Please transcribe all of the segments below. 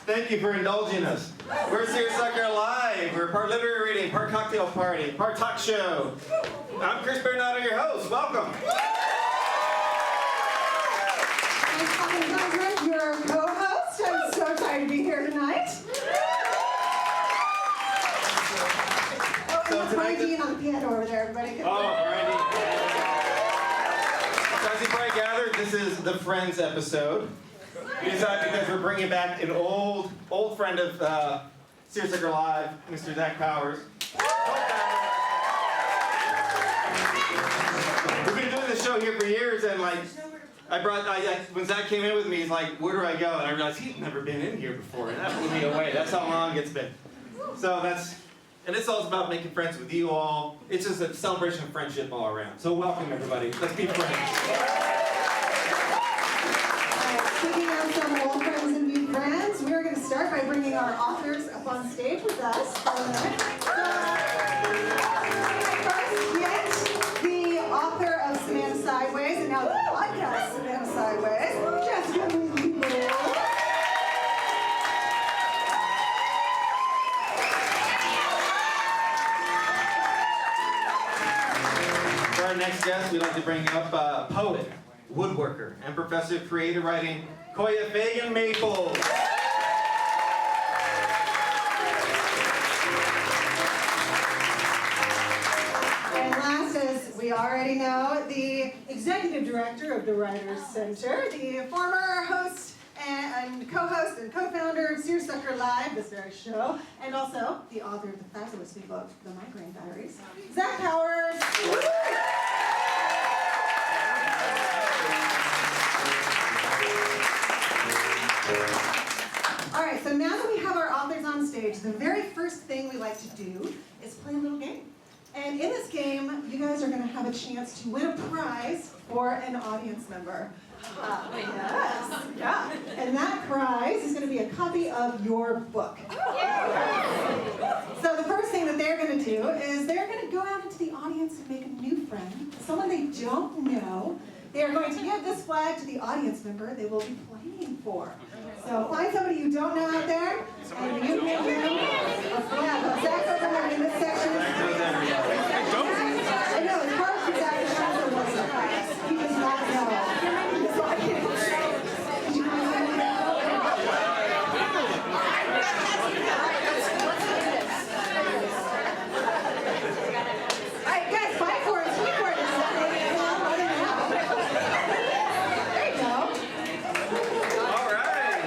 Thank you for indulging us. We're Seer Sucker Live. We're part literary reading, part cocktail party, part talk show. I'm Chris Bernardo, your host. Welcome. I'm your co-host. I'm so excited to be here tonight. Oh, and Brian Dean on the piano over there, everybody. Oh, Brian Dean. So as you probably gathered, this is the Friends episode. We decided because we're bringing back an old friend of Seer Sucker Live, Mr. Zach Powers. We've been doing this show here for years, and like, when Zach came in with me, he's like, "Where do I go?" And I realized he's never been in here before, and that blew me away. That's how long it's been. So and it's all about making friends with you all. It's just a celebration of friendship all around. So welcome, everybody. Let's be friends. Speaking of some old friends and new friends, we are going to start by bringing our authors up on stage with us. First, get the author of Savannah Sideways, and now the podcast Savannah Sideways, Jessica Lee. For our next guest, we'd like to bring up poet, woodworker, and professor of creative writing, Koya Fagan Maple. And last, as we already know, the executive director of the Writers Center, the former host and co-host and co-founder of Seer Sucker Live, this very show, and also the author of the fabulous new book, The Migraine Diaries, Zach Powers. All right, so now that we have our authors on stage, the very first thing we like to do is play a little game. And in this game, you guys are going to have a chance to win a prize for an audience member. Yes, yeah. And that prize is going to be a copy of your book. So the first thing that they're going to do is they're going to go out into the audience and make a new friend, someone they don't know. They are going to give this flag to the audience member they will be playing for. So find somebody you don't know out there, and you give them a flag. Zach's over here in this section. I know, it's hard for Zach to answer what's the prize. He does not know. So I can't. Did you find somebody else? All right, guys, fight for it. Sweet for it. There you go. All right.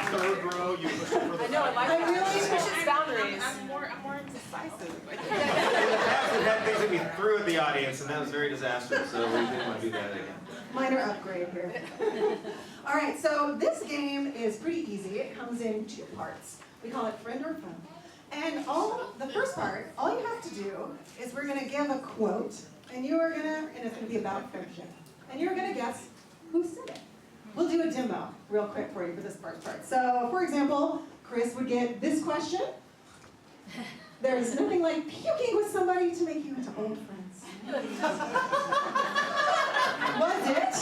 Third row, you push it for the I know, I really pushes boundaries. I'm more decisive. In the past, we've had things that we threw at the audience, and that was very disastrous, so we didn't want to do that again. Minor upgrade here. All right, so this game is pretty easy. It comes in two parts. We call it friend or fun. And the first part, all you have to do is we're going to give a quote, and it's going to be about friendship. And you're going to guess who said it. We'll do a demo real quick for you for this first part. So, for example, Chris would get this question. There's nothing like puking with somebody to make you into old friends. Was it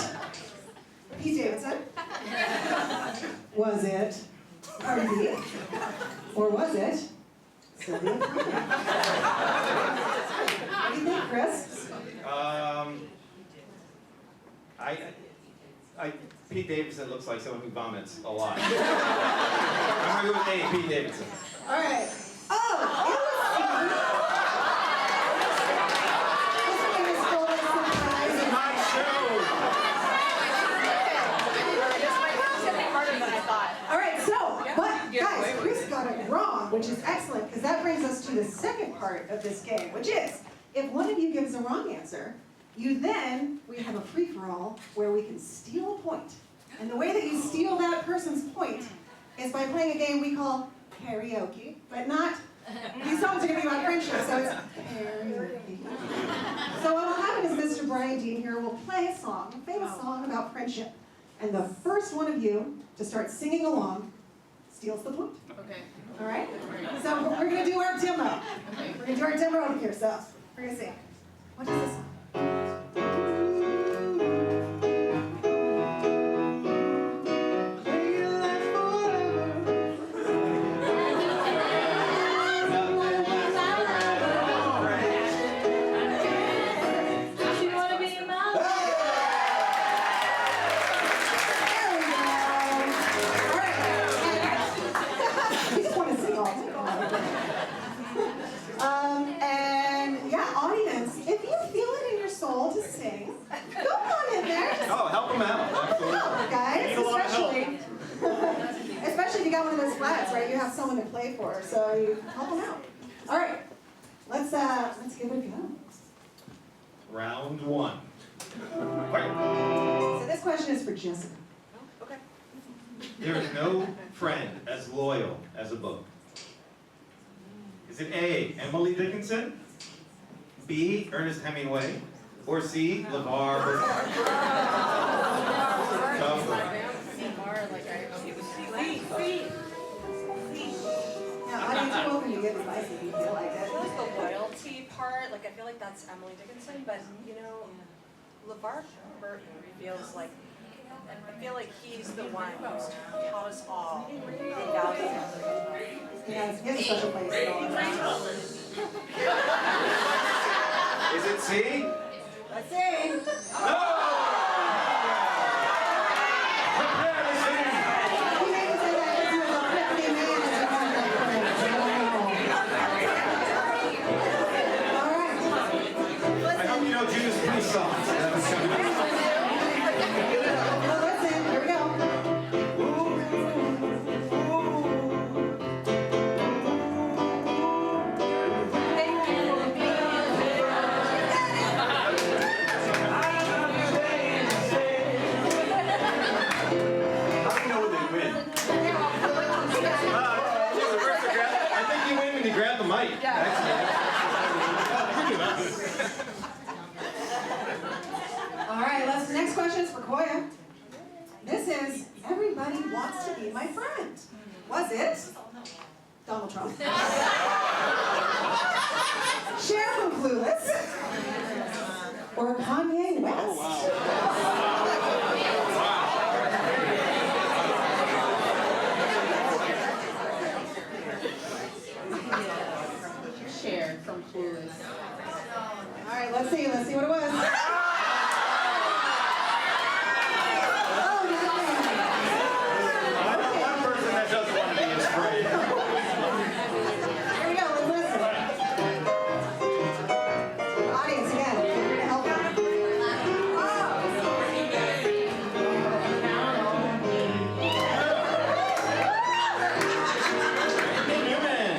Pete Davidson? Was it Cardi B? Or was it Sylvia? What do you think, Chris? Pete Davidson looks like someone who vomits a lot. I'm going to go with A, Pete Davidson. All right. Oh, it This is my show. This might be harder than I thought. all right, so, but guys, Chris got it wrong, which is excellent, because that brings us to the second part of this game, which is, if one of you gives a wrong answer, we have a free-for-all where we can steal a point. And the way that you steal that person's point is by playing a game we call karaoke, but not, these songs are going to be about friendship, so it's karaoke. So what will happen is Mr. Brian Dean here will play a song, a famous song about friendship. And the first one of you to start singing along steals the point. Okay. All right? So we're going to do our demo. We're going to do our demo over here, so we're going to sing. What is this song? got someone to play for, so you help them out. All right, let's give it a go. Round one. Quiet. So this question is for Jessica. Okay. There is no friend as loyal as a book. Is it A, Emily Dickinson, B, Ernest Hemingway, or C, LeVar Burton? Tough one. Now, I mean, too open to give advice if you feel like I it. feel like the loyalty part, like I feel like that's Emily Dickinson, but you know, LeVar Burton feels like, I feel like he's the one who's taught us all the value. Yeah, he has a special place in all of us. Is it C? Let's see. No! Prepare to sing! He made me say that because he was a pretty man as a contact All right. I hope you know Judas Priest songs. That was coming up. Well, listen, here we go. How do you know when they win? I think you win when you grab the mic. All right, next question is for Koya. This is, everybody wants to be my friend. Was it Donald Trump? Cher from Clueless? Or Kanye West? Cher from Clueless. All right, let's see what it was. I know one person that doesn't want to be his friend. Here we go, let's listen. Audience, again, feel free to help out. Newman.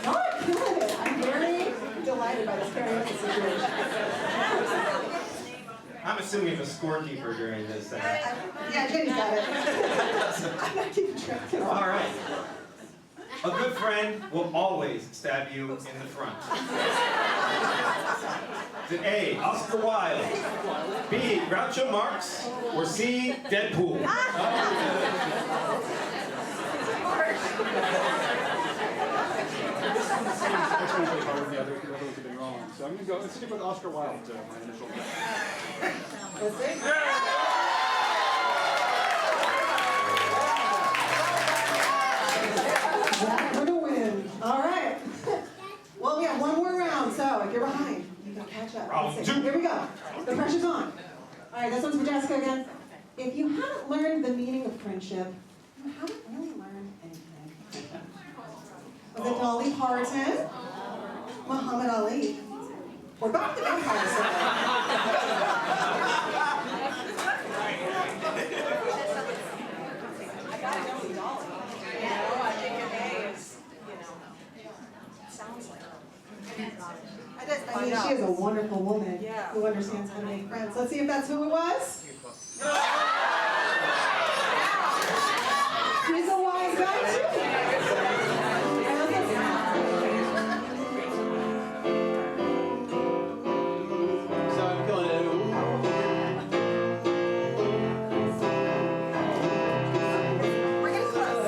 Y'all are killing it. I'm very delighted by this karaoke situation. I'm assuming the scorekeeper during this. Yeah, Jenny's got it. I'm not keeping track at all. All right. A good friend will always stab you in the front. Is it A, Oscar Wilde, B, Groucho Marx, or C, Deadpool? Actually, really hard with the others have been wrong. So I'm going to let's stick with Oscar Wilde, my initial guess. Let's see. That for the win. All right. Well, we have one more round, so if you're behind, you can catch up. Round Let's see. two. Here we go. The pressure's on. All right, this one's for Jessica again. If you haven't learned the meaning of friendship, you haven't really learned anything. Was it Dolly Parton, Muhammad Ali, or Buffy the Vampire Slayer? I gotta go with Dolly. You know, I think an A is, you know, sounds like I mean, she is a wonderful woman Yeah. who understands how to make friends. Let's see if that's who it was. He's a wise guy too. So I'm killing it. We're getting close.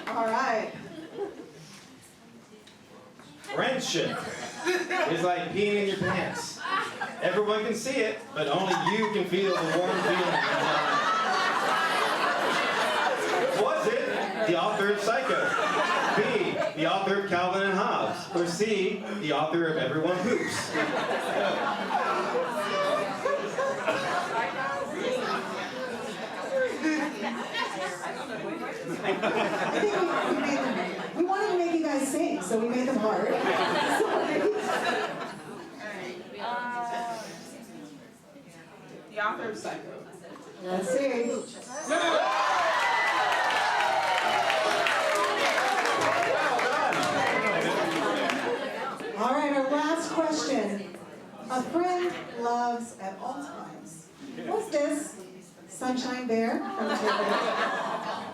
All right. Friendship is like peeing in your pants. Everyone can see it, but only you can feel the warm feeling inside. Was it the author of Psycho? B, the author of Calvin and Hobbes? Or C, the author of Everyone Hoops? I think we wanted to make you guys sing, so we made them hard. The author of Psycho. Let's see. All right, our last question. A friend loves at all times. What's this? Sunshine Bear from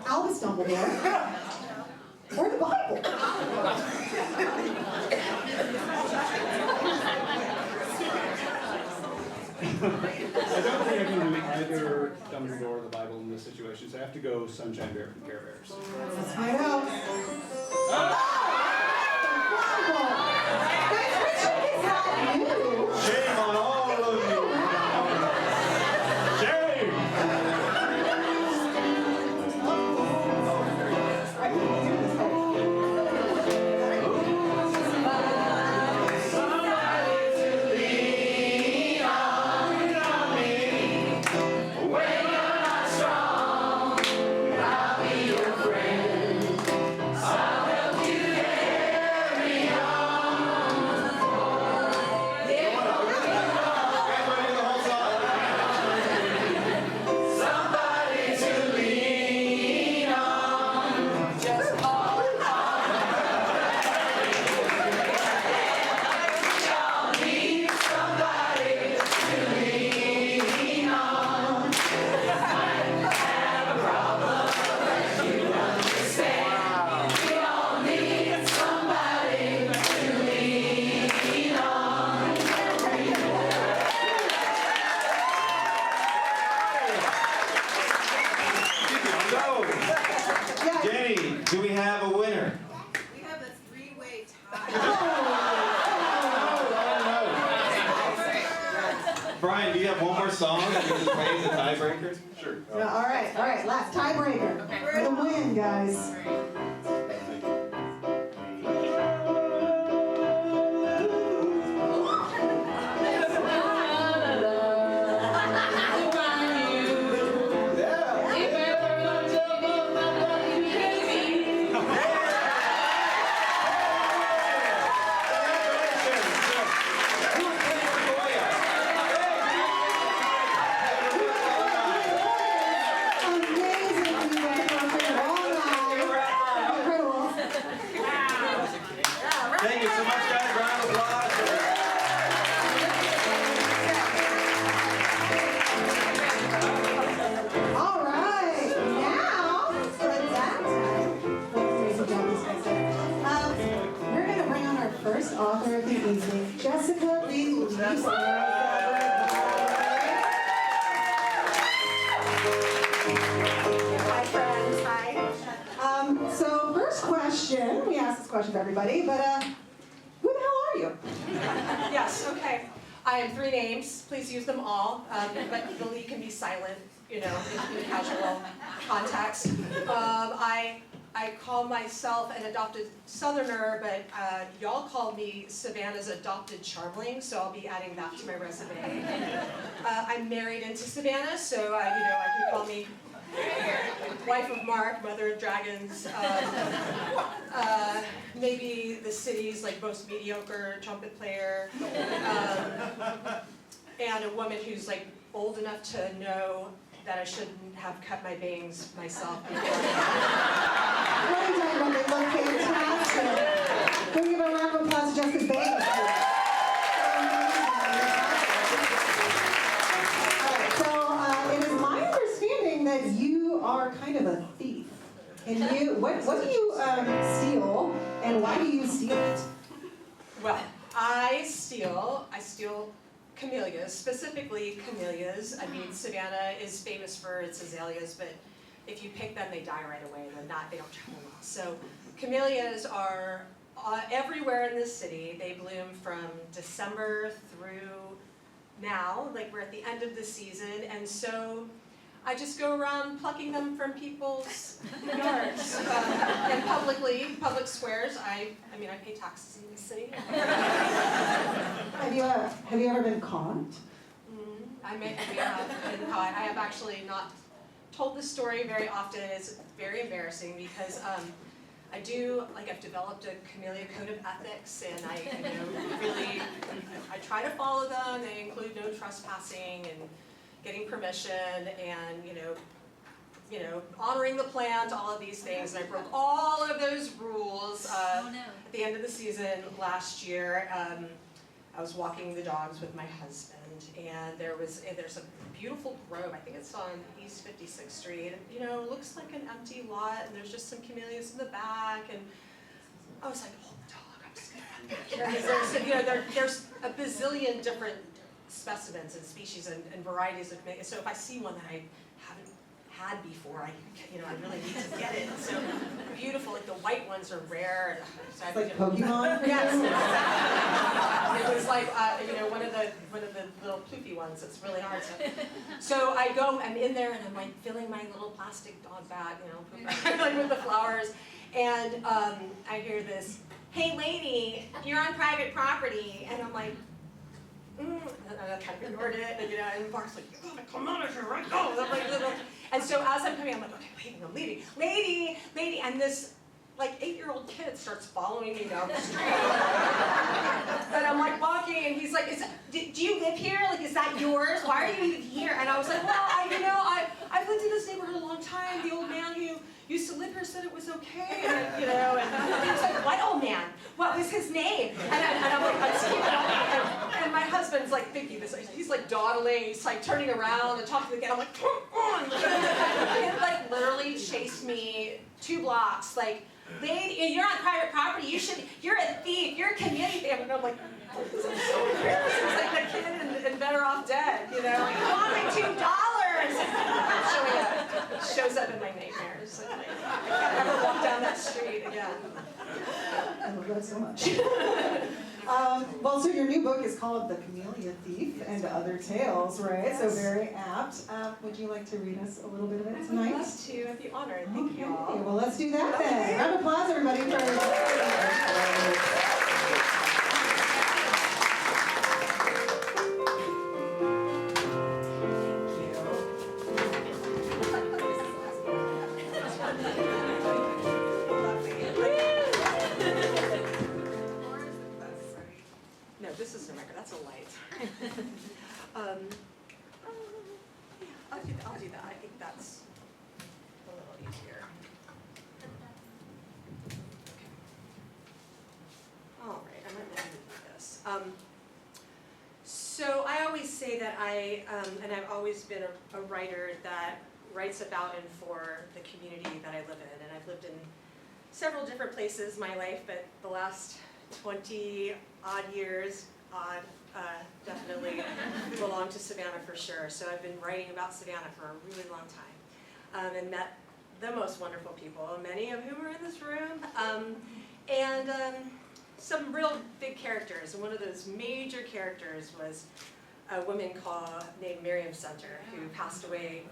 Albus Dumbledore? Or the Bible? I don't think I can do either Dumbledore or the Bible in this situation, so I have to go Sunshine Bear from Care Bears. Let's find out. Guys, Richard is not new. Shame on all of you. Shame. Do we have a winner? We have a three-way tie. Brian, do you have one more song that we can play as a tiebreaker? Sure. All right, last tiebreaker. For the win, guys. Thank you so much, guys. Round of applause. All right, now for that time, we're going to bring on our first author of the evening, Jessica Lee Lisa. Hi friends, hi. So first question, we ask this question to everybody, but who the hell are you? Yes, okay. I have 3 names. Please use them all, but the Lee can be silent, you know, in casual context. I call myself an adopted Southerner, but y'all call me Savannah's adopted charmling, so I'll be adding that to my resume. I'm married into Savannah, so you know, I can call me wife of Mark, mother of dragons, maybe the city's like most mediocre trumpet player, and a woman who's like old enough to know that I shouldn't have cut my bangs myself before. What are you talking about? They look fantastic. Can we give a round of applause to Jessica's bangs? It is my understanding that you are kind of a thief. And what do you steal, and why do you steal it? Well, I steal camellias, specifically camellias. I mean, Savannah is famous for its azaleas, but if you pick them, they die right away. They don't travel well. So camellias are everywhere in this city. They bloom from December through now, like we're at the end of the season, and so I just go around plucking them from people's yards and public squares. I mean, I pay taxes in the city. Have you ever been caught? I may have been caught. I have actually not told this story very often. It's very embarrassing because I've developed a camellia code of ethics, and I try to follow them. They include no trespassing and getting permission and, honoring the plant, all of these things. And I broke all of those rules at the end of the season last year. I was walking the dogs with my husband, and there's a beautiful grove. I think it's on East 56th Street. And, it looks like an empty lot, and there's just some camellias in the back. And I was like, hold the dog, I'm just gonna run back here. There's a bazillion different specimens and species and varieties of camellias. So if I see one that I haven't had before, I really need to get it. So beautiful, like the white ones are rare. So It's like Pokemon for Yes, you? exactly. It was like one of the little ploofy ones. It's really hard to. So I'm in there and I'm like filling my little plastic dog bag, like with the flowers, and I hear this, "Hey lady, you're on private property," and I'm like. And I kind of ignored it, and Mark's like, "You gotta come out of here right now." And I'm like, and so as I'm coming, I'm like, "Okay, wait, no, lady," and this like 8-year-old kid starts following me down the street, and I'm like walking, and he's like, "Do you live here? Like, is that yours? Why are you here?" And I was like, "Well, I've lived in this neighborhood a long time. The old man who used to live here said it was okay," and he was like, "What old man? What was his name?" And I'm like, I'm just keeping up. And my husband's like thinking this, he's like dawdling, he's like turning around and talking to the kid. I'm like, "Come on!" He like literally chased me 2 blocks, like, "Lady, you're on private property. You're a thief. You're a community thief." And I'm like, "This is so embarrassing." It's like the kid and Better Off Dead, Like, "You want my $2?" Shows up in my nightmares. Like, I can't ever walk down that street again. I love that so much. Well, so your new book is called The Camellia Thief and Other Tales, right? Yes. So very apt. Would you like to read us a little bit of it tonight? I'd love to. I'd be honored. Thank you Okay, all. well, let's do that then. Round of applause, everybody, for No, this isn't a record. That's a light. Yeah, I'll do that. I think that's a little easier. Okay. All right, I'm going to do this. So I always say that and I've always been a writer that writes about and for the community that I live in. And I've lived in several different places in my life, but the last 20-odd years, definitely belong to Savannah for sure. So I've been writing about Savannah for a really long time, and met the most wonderful people, many of whom are in this room, and some real big characters. And one of those major characters was a woman named Miriam Center, who passed away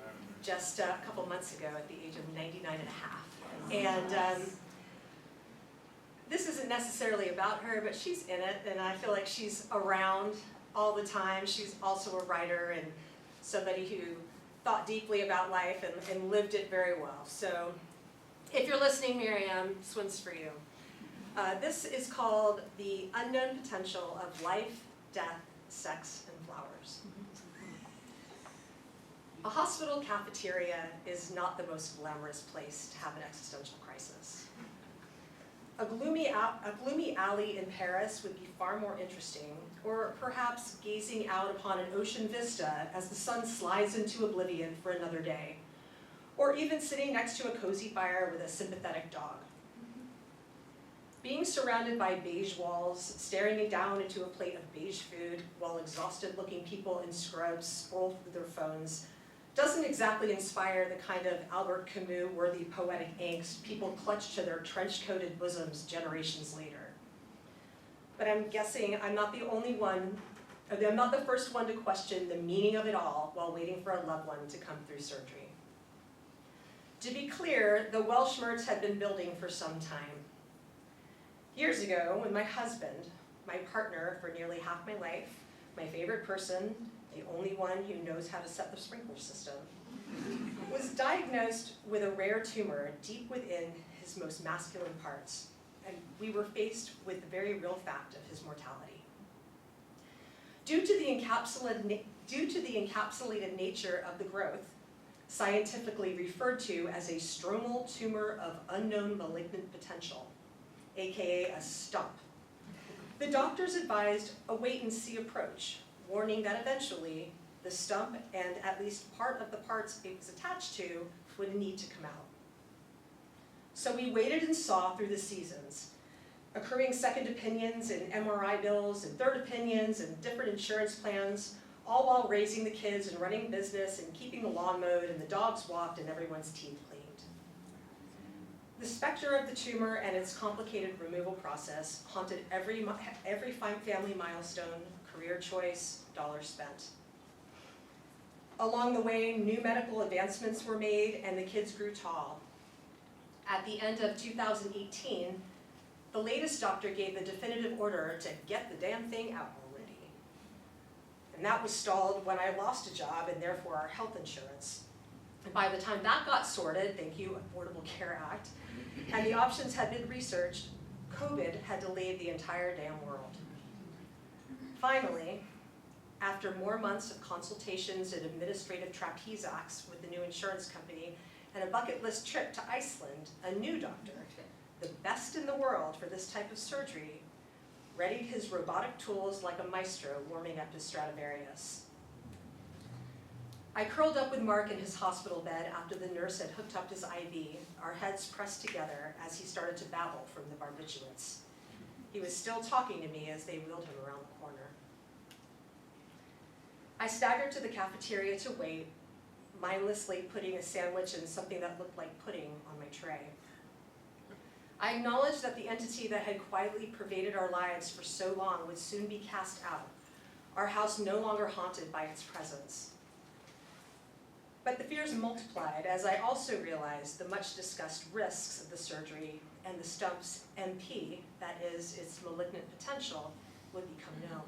just a couple months ago at the age of 99 and a half. And this isn't necessarily about her, but she's in it, and I feel like she's around all the time. She's also a writer and somebody who thought deeply about life and lived it very well. So if you're listening, Miriam, this one's for you. This is called The Unknown Potential of Life, Death, Sex, and Flowers. A hospital cafeteria is not the most glamorous place to have an existential crisis. A gloomy alley in Paris would be far more interesting, or perhaps gazing out upon an ocean vista as the sun slides into oblivion for another day, or even sitting next to a cozy fire with a sympathetic dog. Being surrounded by beige walls, staring down into a plate of beige food while exhausted-looking people in scrubs scroll through their phones doesn't exactly inspire the kind of Albert Camus-worthy poetic angst people clutch to their trench-coated bosoms generations later. But I'm guessing I'm not the only one, I'm not the first one to question the meaning of it all while waiting for a loved one to come through surgery. To be clear, the Welshmerts had been building for some time. Years ago, when my husband, my partner for nearly half my life, my favorite person, the only one who knows how to set the sprinkler system, was diagnosed with a rare tumor deep within his most masculine parts, and we were faced with the very real fact of his mortality. Due due to the encapsulated nature of the growth, scientifically referred to as a stromal tumor of unknown malignant potential, aka a stump. The doctors advised a wait-and-see approach, warning that eventually the stump and at least part of the parts it was attached to would need to come out. So we waited and saw through the seasons, accruing second opinions and MRI bills and third opinions and different insurance plans, all while raising the kids and running business and keeping the lawn mowed and the dogs walked and everyone's teeth cleaned. The specter of the tumor and its complicated removal process haunted every family milestone, career choice, dollar spent. Along the way, new medical advancements were made and the kids grew tall. At the end of 2018, the latest doctor gave the definitive order to get the damn thing out already. And that was stalled when I lost a job and therefore our health insurance. And by the time that got sorted, thank you, Affordable Care Act, and the options had been researched, COVID had delayed the entire damn world. Finally, after more months of consultations and administrative trapeze with the new insurance company and a bucket list trip to Iceland, a new doctor, the best in the world for this type of surgery, readied his robotic tools like a maestro warming up his Stradivarius. I curled up with Mark in his hospital bed after the nurse had hooked up his IV, our heads pressed together as he started to babble from the barbiturates. He was still talking to me as they wheeled him around the corner. I staggered to the cafeteria to wait, mindlessly putting a sandwich and something that looked like pudding on my tray. I acknowledged that the entity that had quietly pervaded our lives for so long would soon be cast out, our house no longer haunted by its presence. But the fears multiplied as I also realized the much discussed risks of the surgery and the stump's MP, that is, its malignant potential, would become known.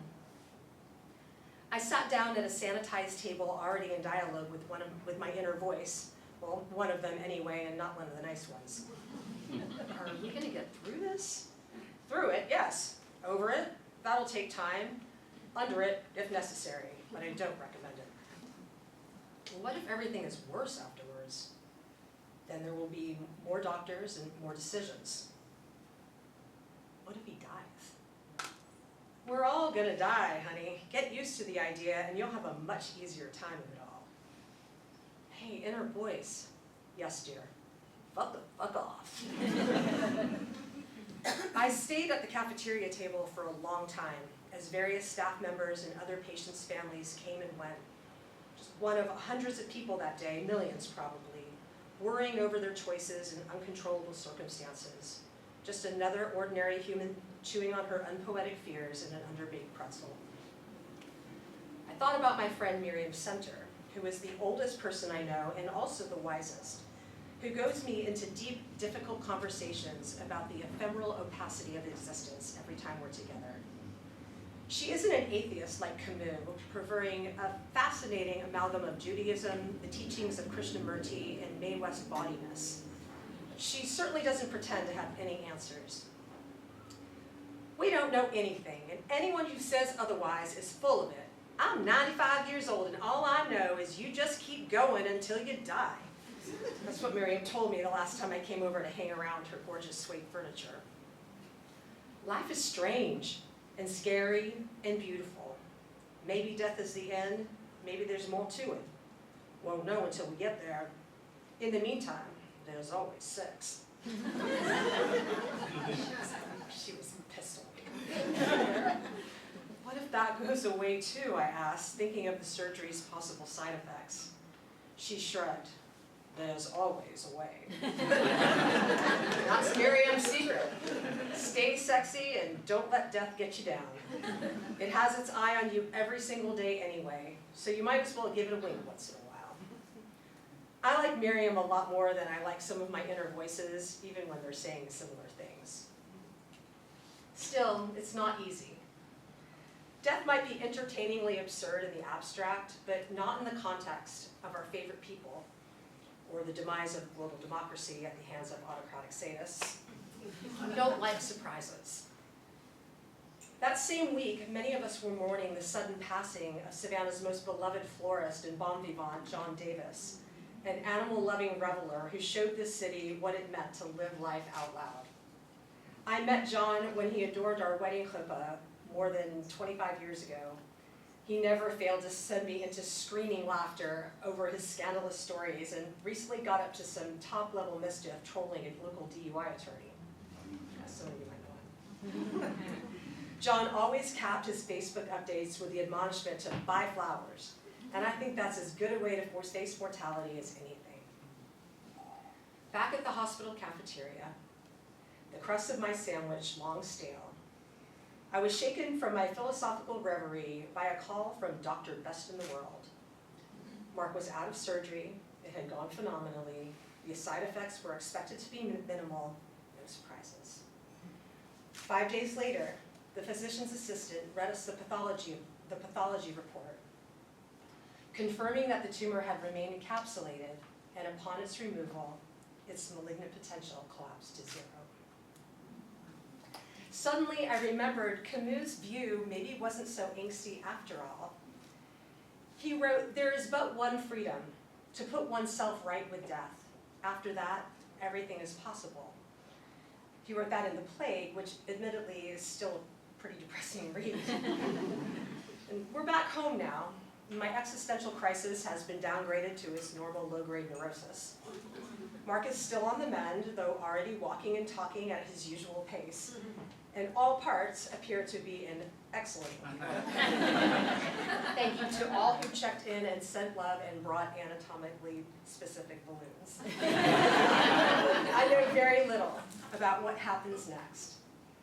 I sat down at a sanitized table already in dialogue with my inner voice, well, one of them anyway, and not one of the nice ones. Are we gonna get through this? Through it, yes. Over it, that'll take time. Under it, if necessary, but I don't recommend it. Well, what if everything is worse afterwards? Then there will be more doctors and more decisions. What if he dies? We're all gonna die, honey. Get used to the idea and you'll have a much easier time of it all. Hey, inner voice. Yes, dear. Fuck the fuck off. I stayed at the cafeteria table for a long time as various staff members and other patients' families came and went. Just one of hundreds of people that day, millions probably, worrying over their choices in uncontrollable circumstances. Just another ordinary human chewing on her unpoetic fears in an underbaked pretzel. I thought about my friend Miriam Center, who is the oldest person I know and also the wisest, who goads me into deep, difficult conversations about the ephemeral opacity of existence every time we're together. She isn't an atheist like Camus, preferring a fascinating amalgam of Judaism, the teachings of Krishnamurti, and Mae West bodiness. She certainly doesn't pretend to have any answers. We don't know anything, and anyone who says otherwise is full of it. I'm 95 years old, and all I know is you just keep going until you die. That's what Miriam told me the last time I came over to hang around her gorgeous suede furniture. Life is strange and scary and beautiful. Maybe death is the end, maybe there's more to it. Won't know until we get there. In the meantime, there's always sex. She was pissed on me. What if that goes away too, I asked, thinking of the surgery's possible side effects. She shrugged. There's always a way. That's Miriam's secret. Stay sexy and don't let death get you down. It has its eye on you every single day anyway, so you might as well give it a wink once in a while. I like Miriam a lot more than I like some of my inner voices, even when they're saying similar things. Still, it's not easy. Death might be entertainingly absurd in the abstract, but not in the context of our favorite people, or the demise of global democracy at the hands of autocratic sadists. We don't like surprises. That same week, many of us were mourning the sudden passing of Savannah's most beloved florist and bon vivant, John Davis, an animal-loving reveler who showed this city what it meant to live life out loud. I met John when he adorned our wedding chuppah more than 25 years ago. He never failed to send me into screaming laughter over his scandalous stories and recently got up to some top-level mischief trolling a local DUI attorney. Some of you might know him. John always capped his Facebook updates with the admonishment to buy flowers, and I think that's as good a way to face mortality as anything. Back at the hospital cafeteria, the crust of my sandwich long stale, I was shaken from my philosophical reverie by a call from Dr. Best in the World. Mark was out of surgery, it had gone phenomenally, the side effects were expected to be minimal, no surprises. 5 days later, the physician's assistant read us the pathology report, confirming that the tumor had remained encapsulated, and upon its removal, its malignant potential collapsed to 0. Suddenly, I remembered Camus' view maybe wasn't so angsty after all. He wrote, "There is but one freedom, to put oneself right with death. After that, everything is possible." He wrote that in The Plague, which admittedly is still a pretty depressing read. And we're back home now. My existential crisis has been downgraded to its normal low-grade neurosis. Mark is still on the mend, though already walking and talking at his usual pace. And all parts appear to be in excellent order. Thank you to all who checked in and sent love and brought anatomically specific balloons. I know very little about what happens next,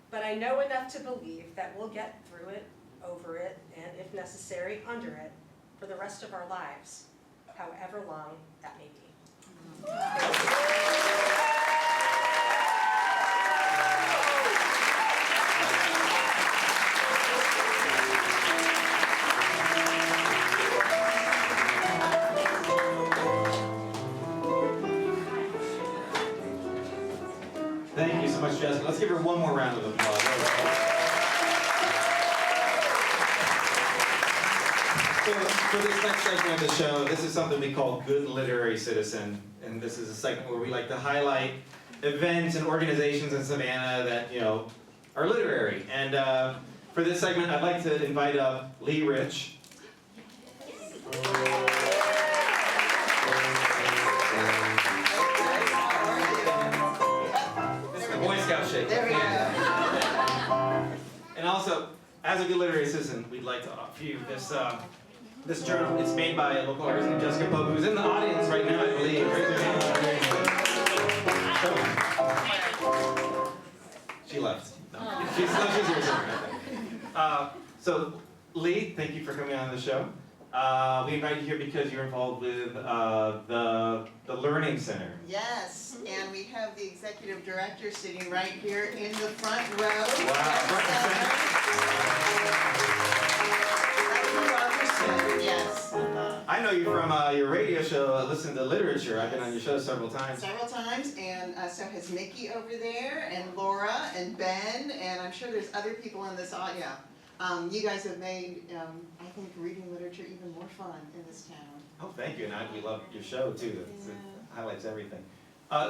but I know enough to believe that we'll get through it, over it, and if necessary, under it, for the rest of our lives, however long that may be. Thank you so much, Jessica. Let's give her one more round of applause. So for this next segment of the show, this is something we call Good Literary Citizen. And this is a segment where we like to highlight events and organizations in Savannah that, are literary. And for this segment, I'd like to invite up Lee Rich. Boy Scout shake. There we go. And also, as a Good Literary Citizen, we'd like to offer you this journal. It's made by a local artist named Jessica Pope, who's in the audience right now, I believe. Raise your hand. She left. No. She's here somewhere, I think. So, Lee, thank you for coming on the show. We invited you here because you're involved with the Learning Center. Yes, and we have the executive director sitting right here in the front row. Wow, front Yes. I know you from your radio show, Listen to Literature. I've been on your show several times. Several times, and so has Mickey over there, and Laura, and Ben, and I'm sure there's other people in this audience. You guys have made, I think, reading literature even more fun in this town. Oh, thank you, and we love your show too. It highlights everything.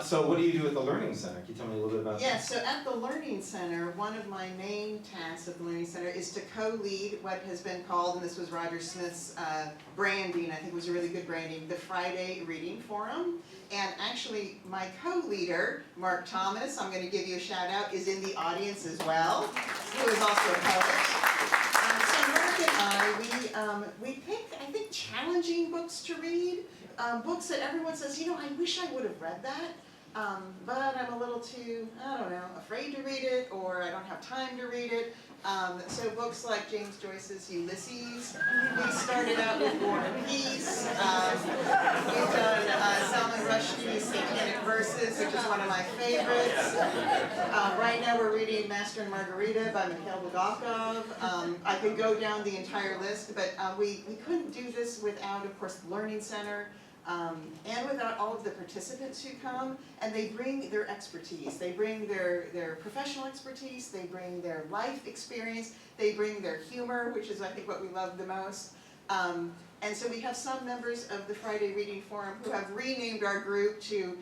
So what do you do at the Learning Center? Can you tell me a little bit about that? Yes, so at the Learning Center, one of my main tasks at the Learning Center is to co-lead what has been called, and this was Roger Smith's branding, I think it was a really good branding, the Friday Reading Forum. And actually, my co-leader, Mark Thomas, I'm going to give you a shout out, is in the audience as well, who is also a poet. So Mark and I, we pick, I think, challenging books to read. Books that everyone says, I wish I would have read that, but I'm a little too, afraid to read it, or I don't have time to read it. So books like James Joyce's Ulysses, we started out with War and Peace, we've done Salman Rushdie's Satanic Verses, which is one of my favorites. Right now we're reading Master and Margarita by Mikhail Bulgakov. I could go down the entire list, but we couldn't do this without, of course, the Learning Center. and without all of the participants who come, and they bring their expertise. They bring their professional expertise, they bring their life experience, they bring their humor, which is I think what we love the most. And so we have some members of the Friday Reading Forum who have renamed our group to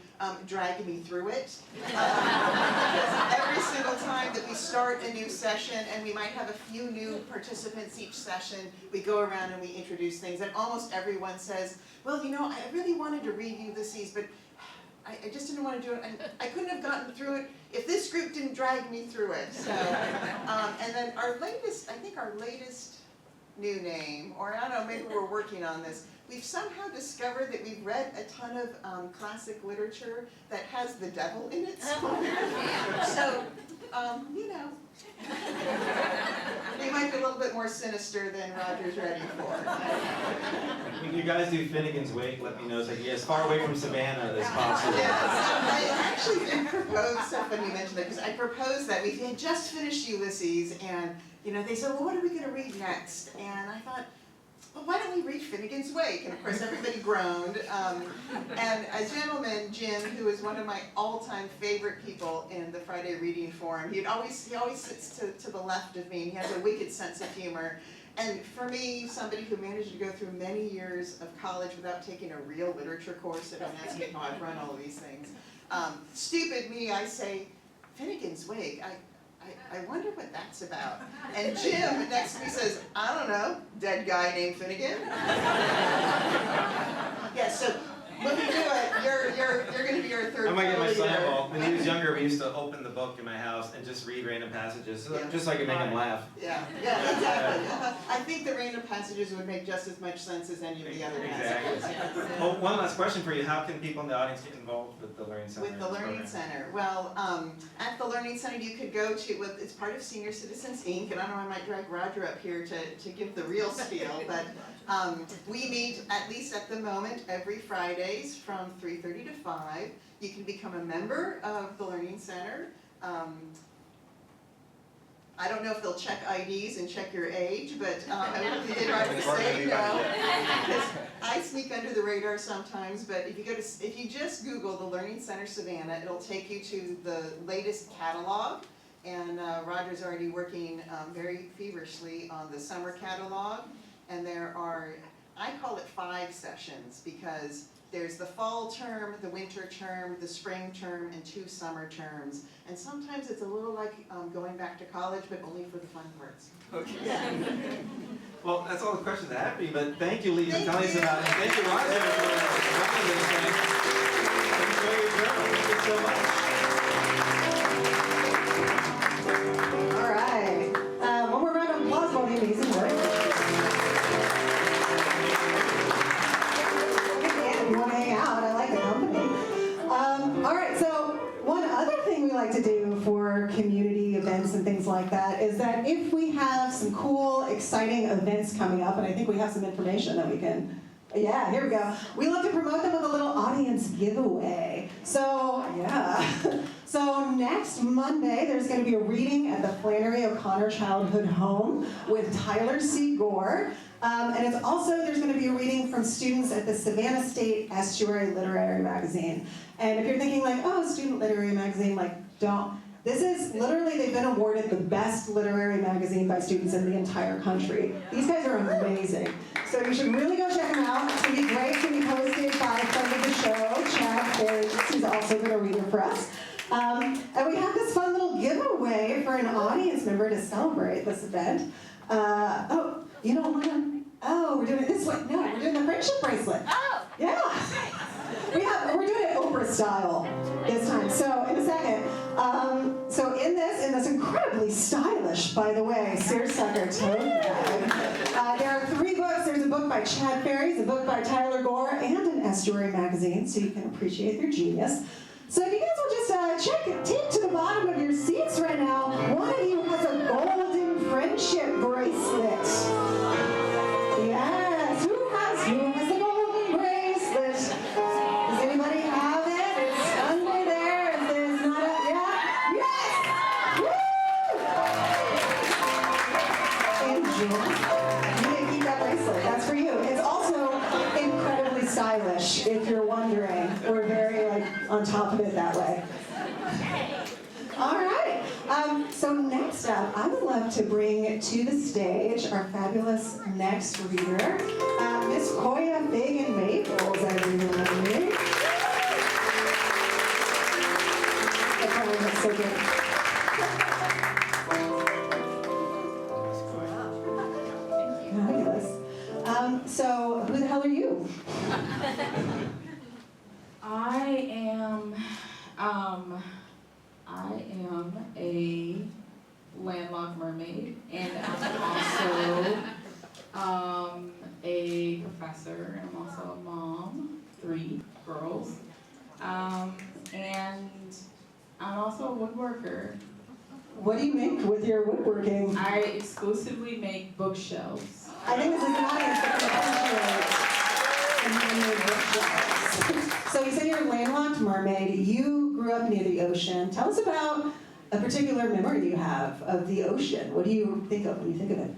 Drag Me Through It. Because every single time that we start a new session, and we might have a few new participants each session, we go around and we introduce things, and almost everyone says, well, you know, I really wanted to read Ulysses, but I just didn't want to do it. I couldn't have gotten through it if this group didn't drag me through it. So, and then our latest new name, or I don't know, maybe we're working on this. We've somehow discovered that we've read a ton of classic literature that has the devil in it somewhere. So, you know, we might be a little bit more sinister than Roger's ready for. When you guys do Finnegan's Wake, let me know so I can get as far away from Savannah as possible. Yes, I actually did propose, so funny you mentioned that, because I proposed that. We had just finished Ulysses, and you know, they said, well, what are we going to read next? And I thought, well, why don't we read Finnegan's Wake? And of course, everybody groaned. And a gentleman, Jim, who is one of my all-time favorite people in the Friday Reading Forum, he always sits to the left of me, and he has a wicked sense of humor. And for me, somebody who managed to go through many years of college without taking a real literature course, so don't ask me how I've run all of these things. Stupid me, I say, Finnegan's Wake, I wonder what that's about. And Jim next to me says, I don't know, dead guy named Finnegan. Yeah, so when we do it, you're going to be our third. I might get my son involved. When he was younger, we used to open the book in my house and just read random passages, just so I could make him laugh. Yeah, exactly. I think the random passages would make just as much sense as any of the other passages. Exactly. Oh, one last question for you. How can people in the audience get involved with the Learning Center? With the Learning Center. Well, at the Learning Center you could go to, it's part of Senior Citizens Inc., and I don't know, I might drag Roger up here to give the real spiel, but we meet, at least at the moment, every Fridays from 3:30 to 5. You can become a member of the Learning Center. I don't know if they'll check IDs and check your age, but I really did right to say no. Because I sneak under the radar sometimes, but if you just Google the Learning Center Savannah, it'll take you to the latest catalog. And Roger's already working very feverishly on the summer catalog. And there are, I call it 5 sessions, because there's the fall term, the winter term, the spring term, and 2 summer terms. And sometimes it's a little like going back to college, but only for the fun parts. Okay. Yeah. Well, that's all the questions I have for you, but thank you, Lee, for telling us about it. Thank you, Roger, for running this thing. Enjoy your journal. Thank you so much. All right. One more round of applause for the amazing work. If you want to hang out, I like the company. All right, so one other thing we like to do for community events and things like that is that if we have some cool, exciting events coming up, and I think we have some information that we can, yeah, here we go. We love to promote them with a little audience giveaway. So, yeah. So next Monday, there's going to be a reading at the Flannery O'Connor Childhood Home with Tyler C. Gore. And it's also, there's going to be a reading from students at the Savannah State Estuary Literary Magazine. And if you're thinking like, oh, student literary magazine, like, don't. This is literally, they've been awarded the best literary magazine by students in the entire country. These guys are amazing. So you should really go check them out. It's going to be great. It's going to be hosted by a friend of the show, Chad Ferris. He's also going to read it for us. And we have this fun little giveaway for an audience member to celebrate this event. Oh, you don't want to? Oh, we're doing it this way. No, we're doing the friendship bracelet. Oh. Yeah. We're doing it Oprah style this time. So in a second. So in this incredibly stylish, by the way, Seer Sucker tote bag, there are 3 books. There's a book by Chad Ferris, a book by Tyler Gore, and an Estuary magazine, so you can appreciate their genius. So if you guys will just take to the bottom of your seats right now, one of you has a golden friendship bracelet. Yes, who has the golden bracelet? Does anybody have it? It's under there. If there's not a, yeah, yes! Woo! Enjoy. You can keep that bracelet. That's for you. It's also incredibly stylish. stylish, if you're wondering. We're very like on top of it that way. All right. So next up, I would love to bring to the stage our fabulous next reader, Miss Koya Fagan Maples, everybody. That's so good. Fabulous. So who the hell are you? I am a landlocked mermaid, and I'm also a professor, and I'm also a mom, 3 girls, and I'm also a woodworker. What do you make with your woodworking? I exclusively make bookshelves. I think this is an audience that can appreciate the handmade bookshelves. So you said you're a landlocked mermaid. You grew up near the ocean. Tell us about a particular memory you have of the ocean. What do you think of when you think of it?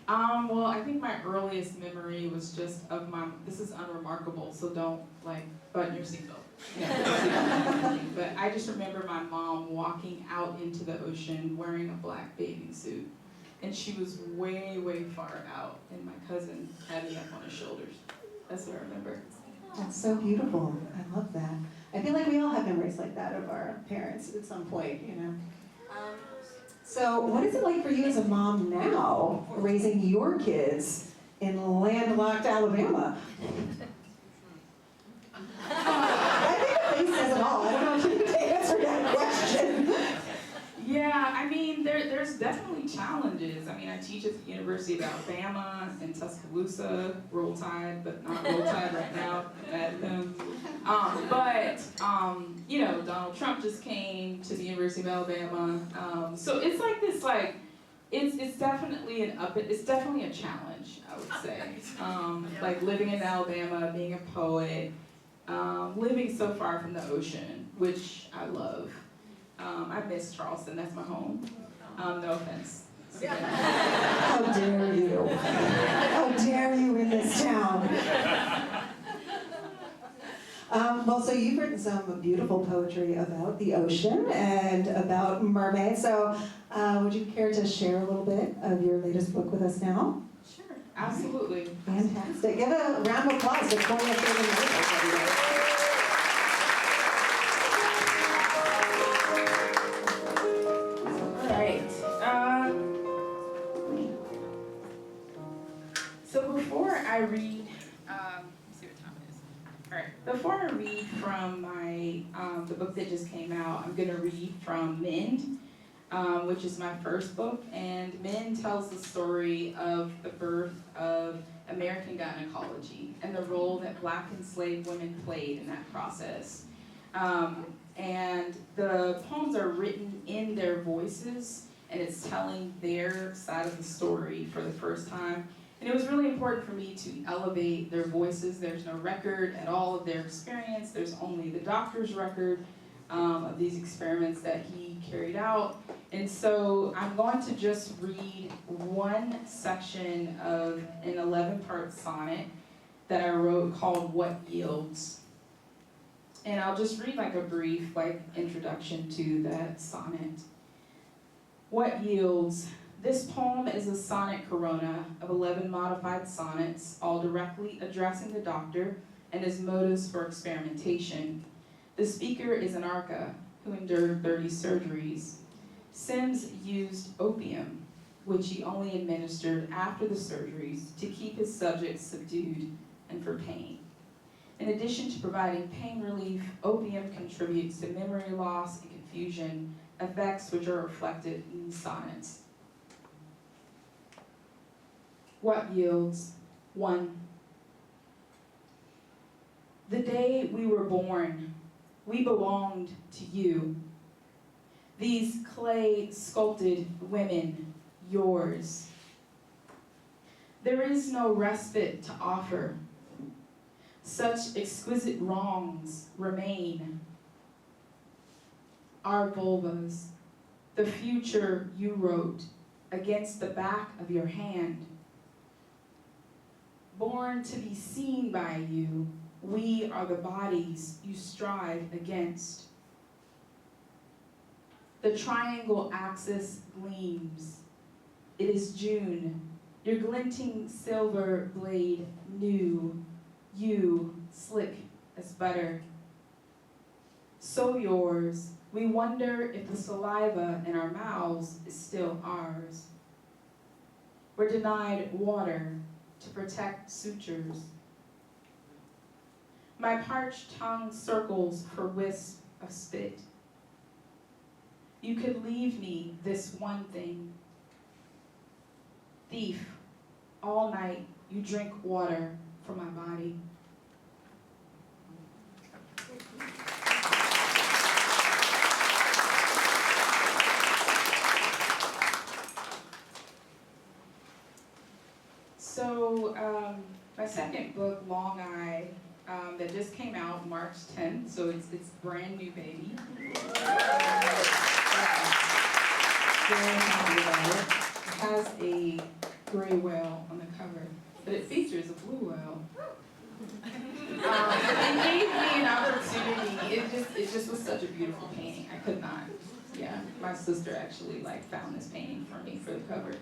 Well, I think my earliest memory was just of this is unremarkable, so don't button your seatbelt. But I just remember my mom walking out into the ocean wearing a black bathing suit. And she was way, way far out, and my cousin had me up on his shoulders. That's what I remember. That's so beautiful. I love that. I feel like we all have memories like that of our parents at some point, you know. So what is it like for you as a mom now, raising your kids in landlocked Alabama? I think the face says it all. I don't know if you can answer that question. Yeah, I mean, there's definitely challenges. I mean, I teach at the University of Alabama in Tuscaloosa, Roll Tide, but not Roll Tide right now, mad at them. You know, Donald Trump just came to the University of Alabama. So it's like this, it's definitely it's definitely a challenge, I would say. Like living in Alabama, being a poet, living so far from the ocean, which I love. I miss Charleston, that's my home. No offense. How dare you? How dare you in this town? Well, so you've written some beautiful poetry about the ocean and about mermaids. So would you care to share a little bit of your latest book with us now? Sure, absolutely. Fantastic. Give a round of applause to Koya Fagan Maples, everybody. So before I read, let's see what time it is. All right. Before I read from my the book that just came out, I'm going to read from Mend, which is my first book, and Mend tells the story of the birth of American gynecology and the role that Black enslaved women played in that process. And the poems are written in their voices, and it's telling their side of the story for the first time. And it was really important for me to elevate their voices. There's no record at all of their experience. There's only the doctor's record of these experiments that he carried out. And so I'm going to just read one section of an 11-part sonnet that I wrote called What Yields. And I'll just read a brief introduction to that sonnet. What yields? This poem is a sonnet corona of 11 modified sonnets, all directly addressing the doctor and his motives for experimentation. The speaker is an Arca who endured 30 surgeries. Sims used opium, which he only administered after the surgeries to keep his subjects subdued and for pain. In addition to providing pain relief, opium contributes to memory loss and confusion, effects which are reflected in these sonnets. What yields? 1. The day we were born, we belonged to you. These clay sculpted women, yours. There is no respite to offer. Such exquisite wrongs remain. Our vulvas, the future you wrote against the back of your hand. born to be seen by you. We are the bodies you strive against. The triangle axis gleams. It is June. Your glinting silver blade new. You, slick as butter. So yours. We wonder if the saliva in our mouths is still ours. We're denied water to protect sutures. My parched tongue circles for wisp of spit. You could leave me this one thing. Thief, all night you drink water from my body. So my second book, Long Eye, that just came out March 10th, so it's brand new baby. Very happy about it. It has a gray whale on the cover, but it features a blue whale. It gave me an opportunity. It just was such a beautiful painting. I could not. Yeah, my sister actually found this painting for me for the cover.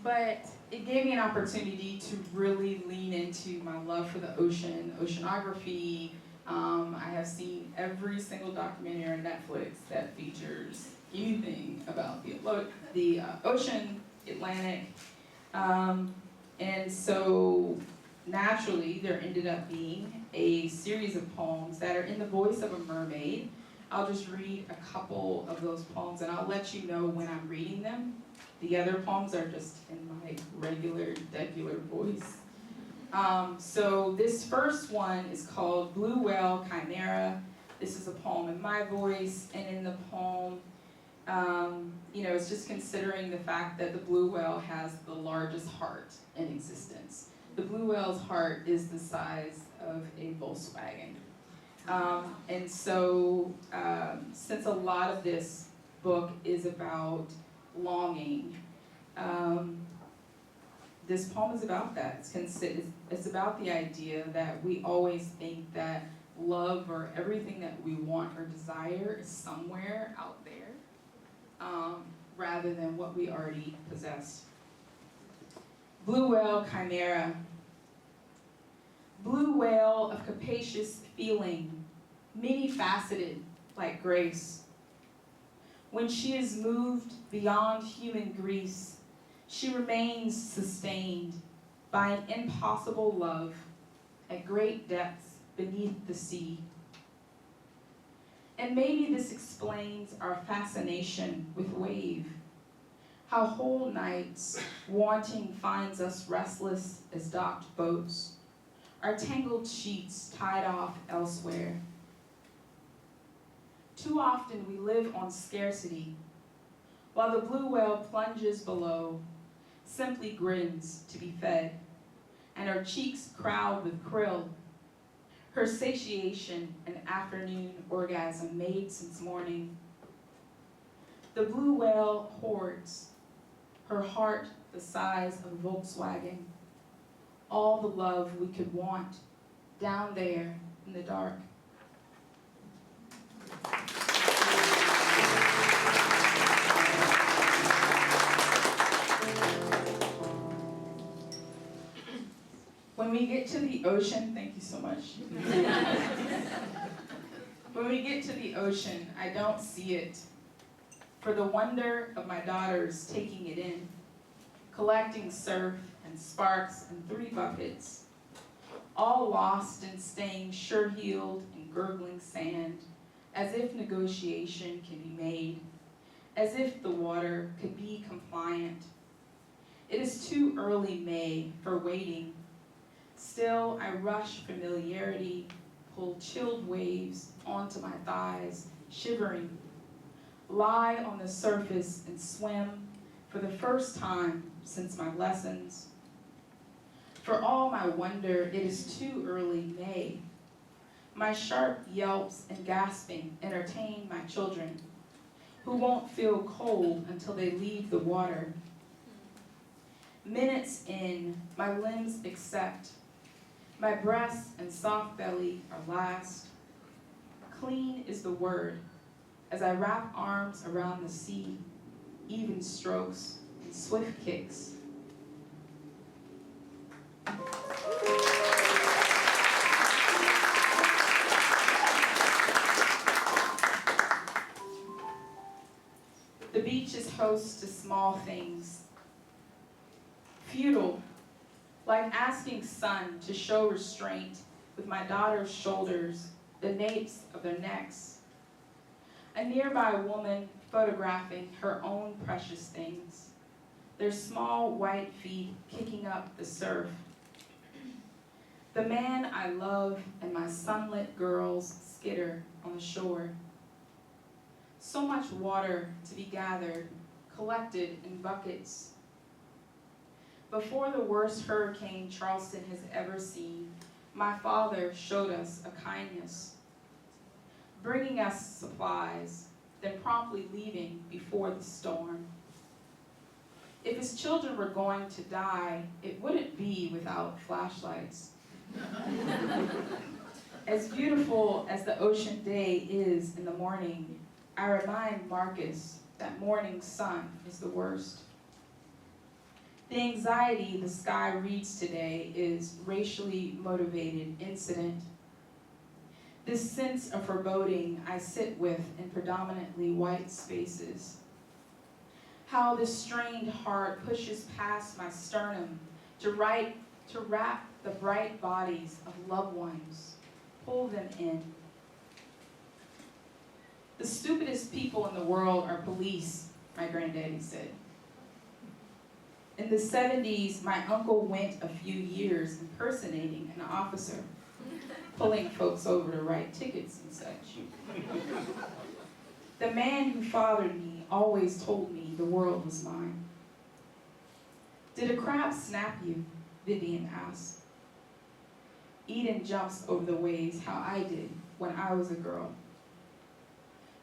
But it gave me an opportunity to really lean into my love for the ocean, oceanography. I have seen every single documentary on Netflix that features anything about the ocean, Atlantic. And so naturally, there ended up being a series of poems that are in the voice of a mermaid. I'll just read a couple of those poems and I'll let you know when I'm reading them. The other poems are just in my regular voice. So this first one is called Blue Whale Chimera. This is a poem in my voice, and in the poem, it's just considering the fact that the blue whale has the largest heart in existence. The blue whale's heart is the size of a Volkswagen. And so since a lot of this book is about longing, this poem is about that. It's about the idea that we always think that love or everything that we want or desire is somewhere out there, rather than what we already possess. Blue whale chimera. Blue whale of capacious feeling, many-faceted like grace. When she is moved beyond human grease, she remains sustained by an impossible love at great depths beneath the sea. And maybe this explains our fascination with wave, how whole nights wanting finds us restless as docked boats, our tangled sheets tied off elsewhere. Too often we live on scarcity, while the blue whale plunges below, simply grins to be fed, and her cheeks crowd with krill, her satiation an afternoon orgasm made since morning. The blue whale hoards, her heart the size of a Volkswagen, all the love we could want down there in the dark. When we get to the ocean, thank you so much. When we get to the ocean, I don't see it. For the wonder of my daughters taking it in, collecting surf and sparks in 3 buckets, all lost in staying sure-heeled in gurgling sand, as if negotiation can be made, as if the water could be compliant. It is too early May for waiting. Still, I rush familiarity, pull chilled waves onto my thighs, shivering, lie on the surface and swim for the first time since my lessons. For all my wonder, it is too early May. My sharp yelps and gasping entertain my children, who won't feel cold until they leave the water. Minutes in, my limbs accept. My breast and soft belly are last. Clean is the word, as I wrap arms around the sea, even strokes and swift kicks. The beach is host to small things. Futile, like asking sun to show restraint with my daughter's shoulders, the napes of their necks. A nearby woman photographing her own precious things, their small white feet kicking up the surf. The man I love and my sunlit girls skitter on the shore. So much water to be gathered, collected in buckets. Before the worst hurricane Charleston has ever seen, my father showed us a kindness, bringing us supplies, then promptly leaving before the storm. If his children were going to die, it wouldn't be without flashlights. As beautiful as the ocean day is in the morning, I remind Marcus that morning sun is the worst. The anxiety the sky reads today is racially motivated incident. This sense of foreboding I sit with in predominantly white spaces. How this strained heart pushes past my sternum to wrap the bright bodies of loved ones, pull them in. The stupidest people in the world are police, my granddaddy said. In the 70s, my uncle went a few years impersonating an officer, pulling folks over to write tickets and such. The man who fathered me always told me the world was mine. Did a crab snap you? Vivian asked. Eden jumps over the waves how I did when I was a girl.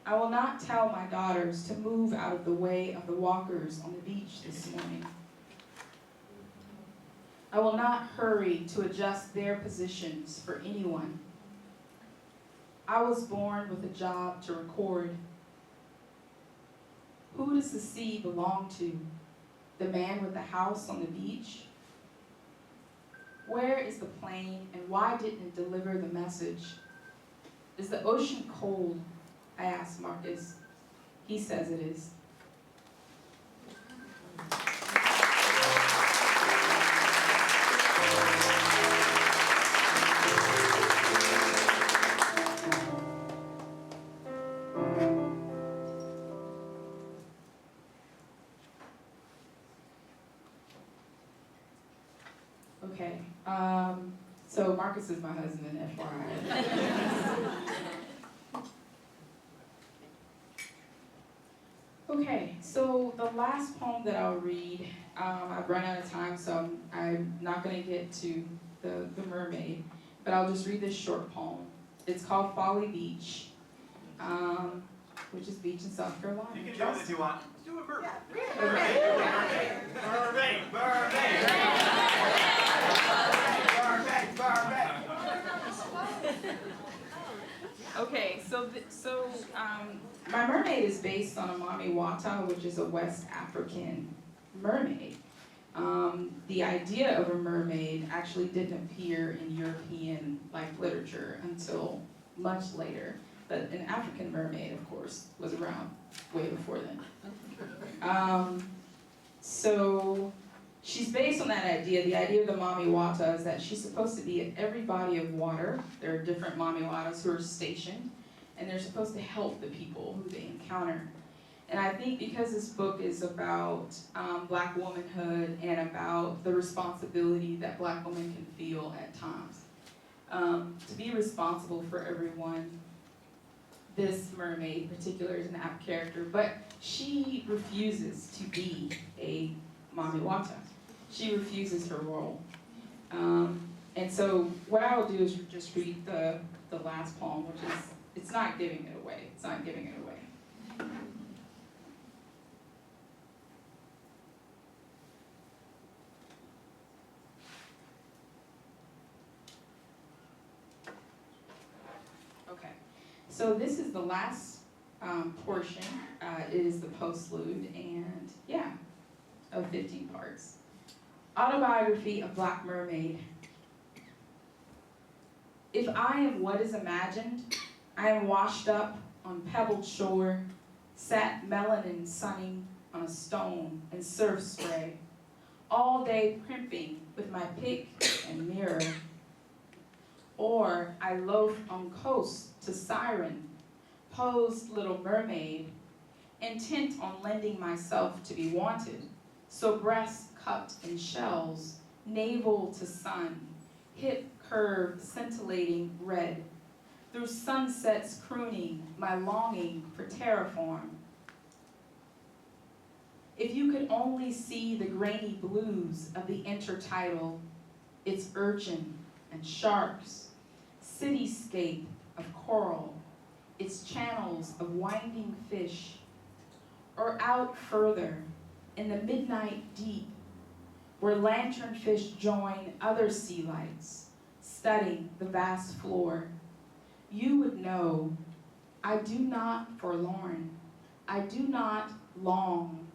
I will not tell my daughters to move out of the way of the walkers on the beach this morning. I will not hurry to adjust their positions for anyone. I was born with a job to record. Who does the sea belong to? The man with the house on the beach? Where is the plane and why didn't it deliver the message? Is the ocean cold? I asked Marcus. He says it is. Okay, so Marcus is my husband, FYI. Okay, so the last poem that I'll read, I've run out of time, so I'm not going to get to the mermaid, but I'll just read this short poem. It's called Folly Beach, which is beach in South Carolina. You can do it if you want. Let's do a mermaid. Okay, so my mermaid is based on a Mami Wata, which is a West African mermaid. The idea of a mermaid actually didn't appear in European literature until much later, but an African mermaid, of course, was around way before then. So she's based on that idea. The idea of the Mami Wata is that she's supposed to be at every body of water. There are different Mami Watas who are stationed, and they're supposed to help the people who they encounter. And I think because this book is about Black womanhood and about the responsibility that Black women can feel at times, to be responsible for everyone, this mermaid in particular is an apt character, but she refuses to be a Mami Wata. She refuses her role. And so what I will do is just read the last poem, which is, it's not giving it away. It's not giving it away. So this is the last portion. It is the postlude, and yeah, of 15 parts. Autobiography of Black Mermaid. If I am what is imagined, I am washed up on pebbled shore, sat melanin sunning on a stone and surf spray, all day primping with my pick and mirror. Or I loaf on coast to Siren, posed Little Mermaid, intent on lending myself to be wanted, so breast cupped in shells, navel to sun, hip curve scintillating red, through sunsets crooning my longing for terraform. If you could only see the grainy blues of the intertidal, its urchin and sharks, cityscape of coral, its channels of winding fish, or out further in the midnight deep, where lanternfish join other sea lights, studying the vast floor, you would know, I do not forlorn, I do not long.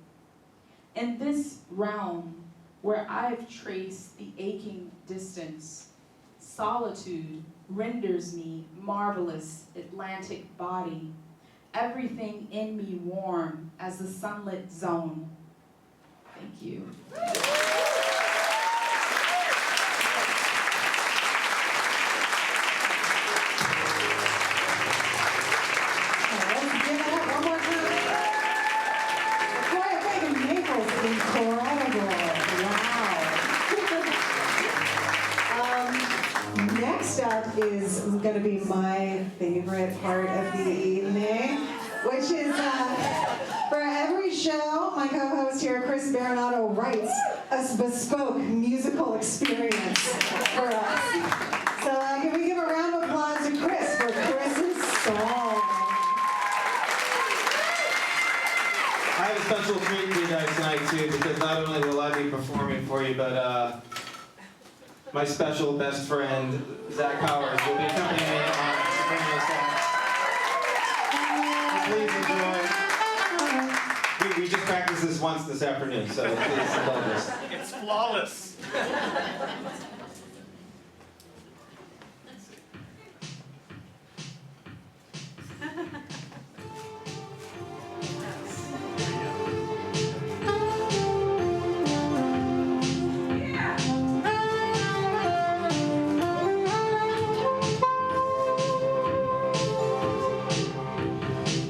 In this realm where I've traced the aching distance, solitude renders me marvelous Atlantic body, everything in me warm as the sunlit zone. Thank you. Next up is going to be my favorite part of the evening, which is for every show, my co-host here, Chris Baronato, writes a bespoke musical experience for us. So can we give a round of applause to Chris for Chris's song? I have a special treat for you guys tonight too, because not only will I be performing for you, but my special best friend, Zach Powers, will be accompanying me on soprano sax. Please enjoy. We just practiced this once this afternoon, so please love this. It's flawless.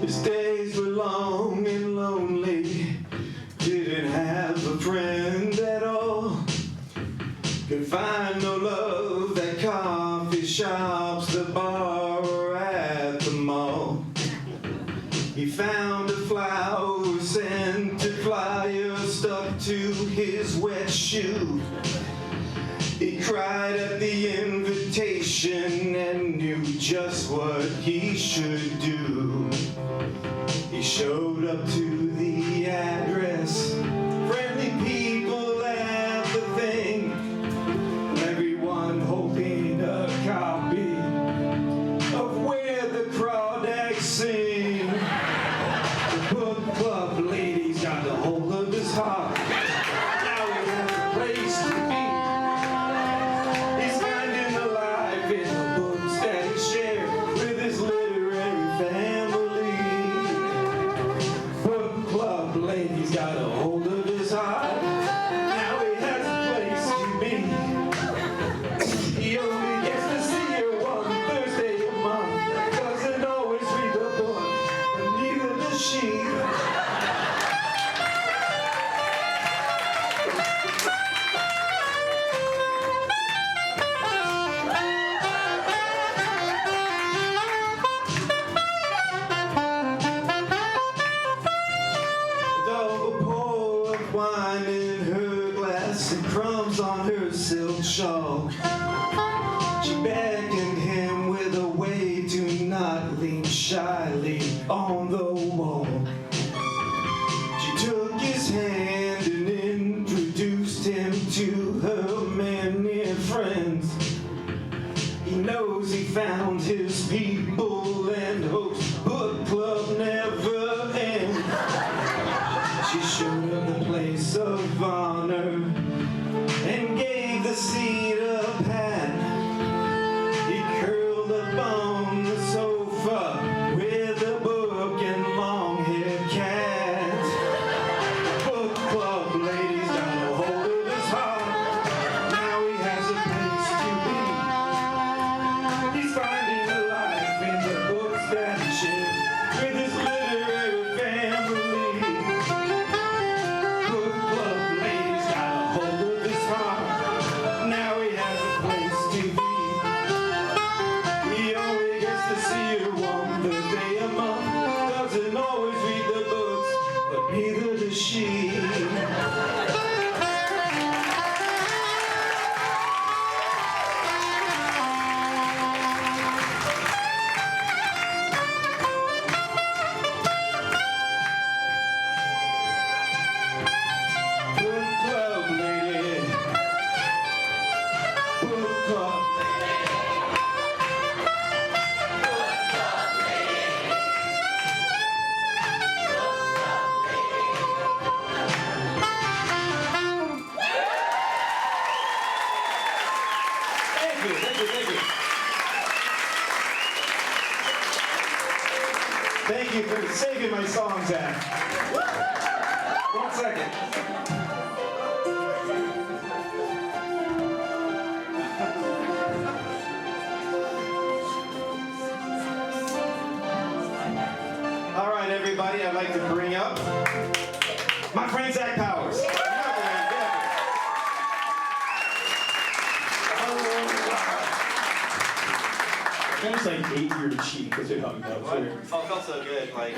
His days were long and lonely, didn't have a friend at all. Could find no love at coffee shops, the bar, or at the mall. He found a flower, sent a flyer stuck to his wet shoe. He cried at the invitation and knew just what he should do. He showed up to the address, friendly people at the thing, everyone holding a copy of Where the Crawdads Sing. The book club ladies got a hold of his heart. Now he has a place to be. He's finding the life in the books that he shared with his literary family. Book club ladies got a hold of his heart. Now he has a place to be. He only gets to see her one Thursday a month. Doesn't always read the book, but neither does she. Double pour of wine in her glass and crumbs on her silk shawl. She beckoned him with a wave to not lean shyly on the wall. She took his hand and introduced him to her many friends. He knows he found his people and hopes honor and gave the seat a pat. He curled up on the sofa with a book and long-haired cat. Book club ladies got a hold of his heart. Now he has a place to be. He's finding a life in the books that he shares with his literary family. Book club ladies got a hold of his heart. Now he has a place to be. He only gets to see her one Thursday a month. Doesn't always read the books, but neither does she. Book club lady. Book club lady. Thank you, thank you, thank you. Thank you for saving my song, Zach. 1 second. All right, everybody, I'd like to bring up my friend Zach Powers. I kind of like ate your cheek as you're talking about. Oh, it felt so good. Like,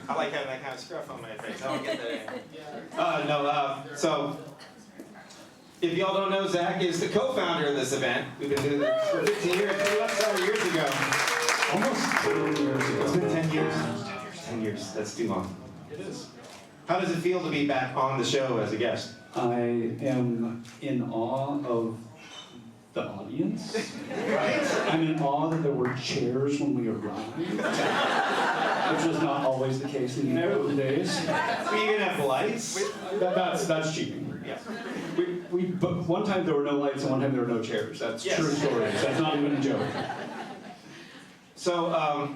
I like having that kind of scruff on my face. I don't get that anymore. So, if y'all don't know, Zach is the co-founder of this event. We've been doing this for 15 years. We left several years ago. Almost 10 years ago. It's been 10 years. 10 years. That's too long. It is. How does it feel to be back on the show as a guest? I am in awe of the audience. I'm in awe that there were chairs when we arrived, which was not always the case in the old days. We even have lights. That's cheating. Yeah. But one time there were no lights and one time there were no chairs. That's Yes. true stories. That's not even a joke. So,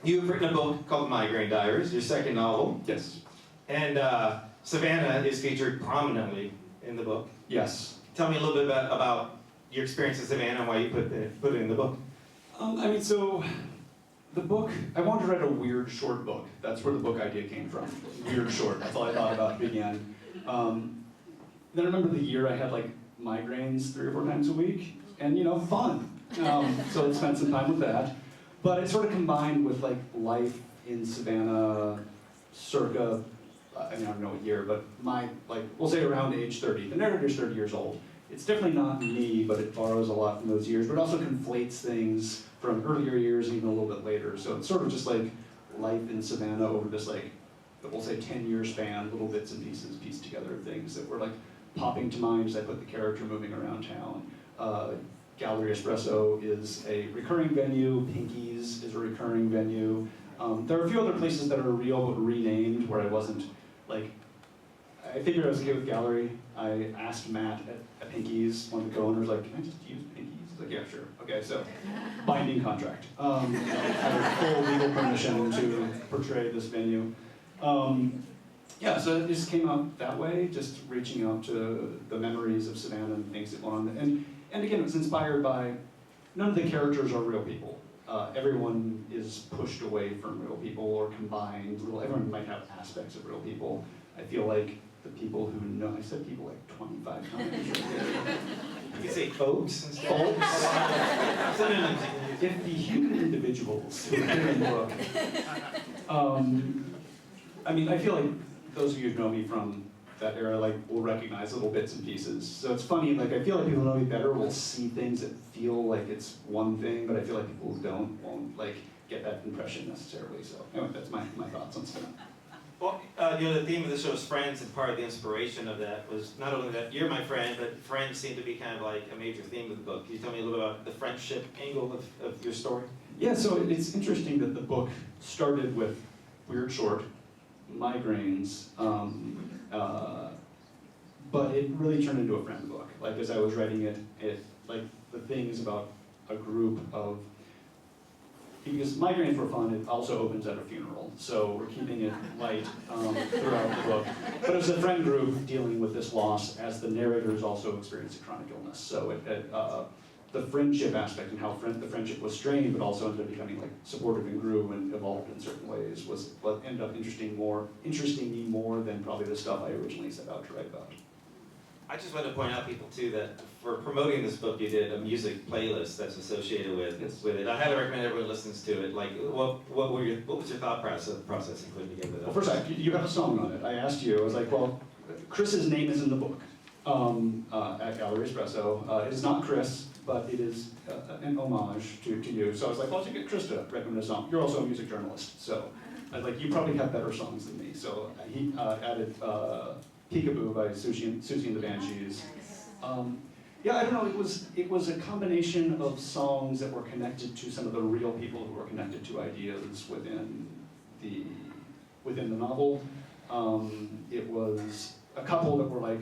you've written a book called Migraine Diaries, your second novel, Yes. and Savannah is featured prominently in the book. Yes. Tell me a little bit about your experience with Savannah and why you put it in the book. So the book, I wanted to write a weird short book. That's where the book idea came from. Weird short. That's all I thought about began. Then I remember the year I had like migraines 3 or 4 times a week, and fun. So I spent some time with that. But it sort of combined with like life in Savannah, circa, I don't know what year, but we'll say around age 30. The narrator's 30 years old. It's definitely not me, but it borrows a lot from those years, but it also conflates things from earlier years, even a little bit later. So it's sort of just like life in Savannah over this we'll say 10-year span, little bits and pieces pieced together of things that were like popping to mind as I put the character moving around town. Gallery Espresso is a recurring venue, Pinky's is a recurring venue. There are a few other places that are real but renamed where I wasn't I figured I was okay with Gallery. I asked Matt at Pinky's, one of the co-owners, can I just use Pinky's? He's like, yeah, sure. Okay, so binding contract. I have full legal permission to portray this venue. So it just came out that way, just reaching out to the memories of Savannah and things that went on. And again, it was inspired by, none of the characters are real people. Everyone is pushed away from real people or combined. Everyone might have aspects of real people. I feel like the people who know, I said people like 25 times. You can say folks instead. Folks. If the human individuals who appear in the book, I feel like those of you who know me from that era will recognize little bits and pieces. So it's funny, I feel like people who know me better will see things that feel like it's one thing, but I feel like people who don't won't get that impression necessarily. So anyway, that's my thoughts on stuff. Well, the theme of the show is friends, and part of the inspiration of that was not only that you're my friend, but friends seem to be kind of like a major theme of the book. Can you tell me a little bit about the friendship angle of your story? Yeah, so it's interesting that the book started with weird short, migraines, but it really turned into a friend book. Like as I was writing it, like the things about a group of, because migraines were fun, it also opens at a funeral, so we're keeping it light throughout the book. But it was a friend group dealing with this loss as the narrators also experienced a chronic illness. So the friendship aspect and how the friendship was strained, but also ended up becoming like supportive and grew and evolved in certain ways, was what ended up interesting me more than probably the stuff I originally set out to write about. I just want to point out, people too, that for promoting this book, you did a music playlist that's associated with it. I highly recommend everyone listens to it. Like, what was your thought process in putting together that? Well, first, you have a song on it. I asked you. I was like, well, Chris's name is in the book at Gallery Espresso. It is not Chris, but it is an homage to you. So I was like, well, I should get Chris to recommend a song. You're also a music journalist, so I was like, you probably have better songs than me. So he added Peekaboo by Susie and the Banshees. Yeah, I don't know, it was a combination of songs that were connected to some of the real people who were connected to ideas within the novel. It was a couple that were like,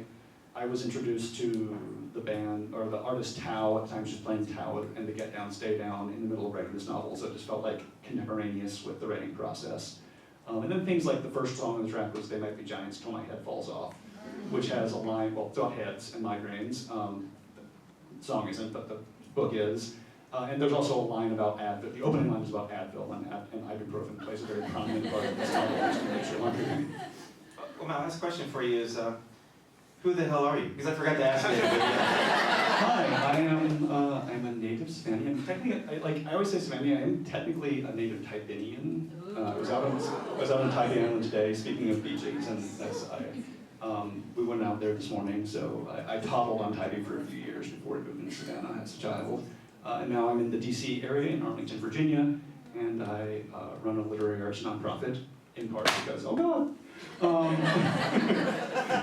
I was introduced to the band, or the artist Tao, at the time she was playing Tao and the Get Down, Stay Down in the middle of writing this novel, so it just felt like contemporaneous with the writing process. And then things like the first song on the track was They Might Be Giants Till My Head Falls Off, which has a line, well, it's about heads and migraines. The song isn't, but the book is. And there's also a line about Advil. The opening line is about Advil, and ibuprofen plays a very prominent part of this novel, just to make sure I'm doing. Well, my last question for you is, who the hell are you? Because I forgot to ask you. Hi, I'm a native Spaniard. I'm technically, I always say Spaniard, I am technically a native Taipinian. I was out on Taipei Island today, speaking of beaches, and we went out there this morning, so I toddled on Taipei for a few years before I moved into Savannah as a child. And now I'm in the DC area in Arlington, Virginia, and I run a literary arts nonprofit, in part because, oh God,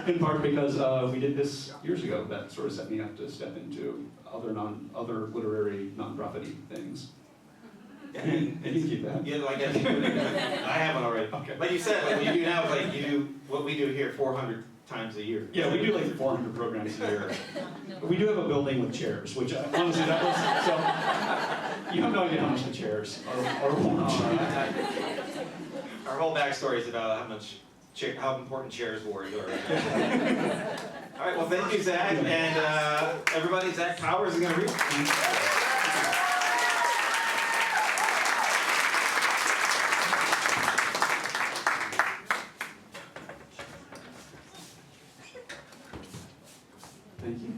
in part because we did this years ago. That sort of set me up to step into other literary nonprofit-y things. And you can keep that. Yeah, like I have one already. Okay. Like you said, like you do now, like you do what we do here 400 times a year. Yeah, we do like 400 programs a year. We do have a building with chairs, which honestly, that was, so, you have no idea how much the chairs are large. Our whole backstory is about how important chairs were. All right, well, thank you, Zach, and everybody, Zach Powers is going to read. Thank you.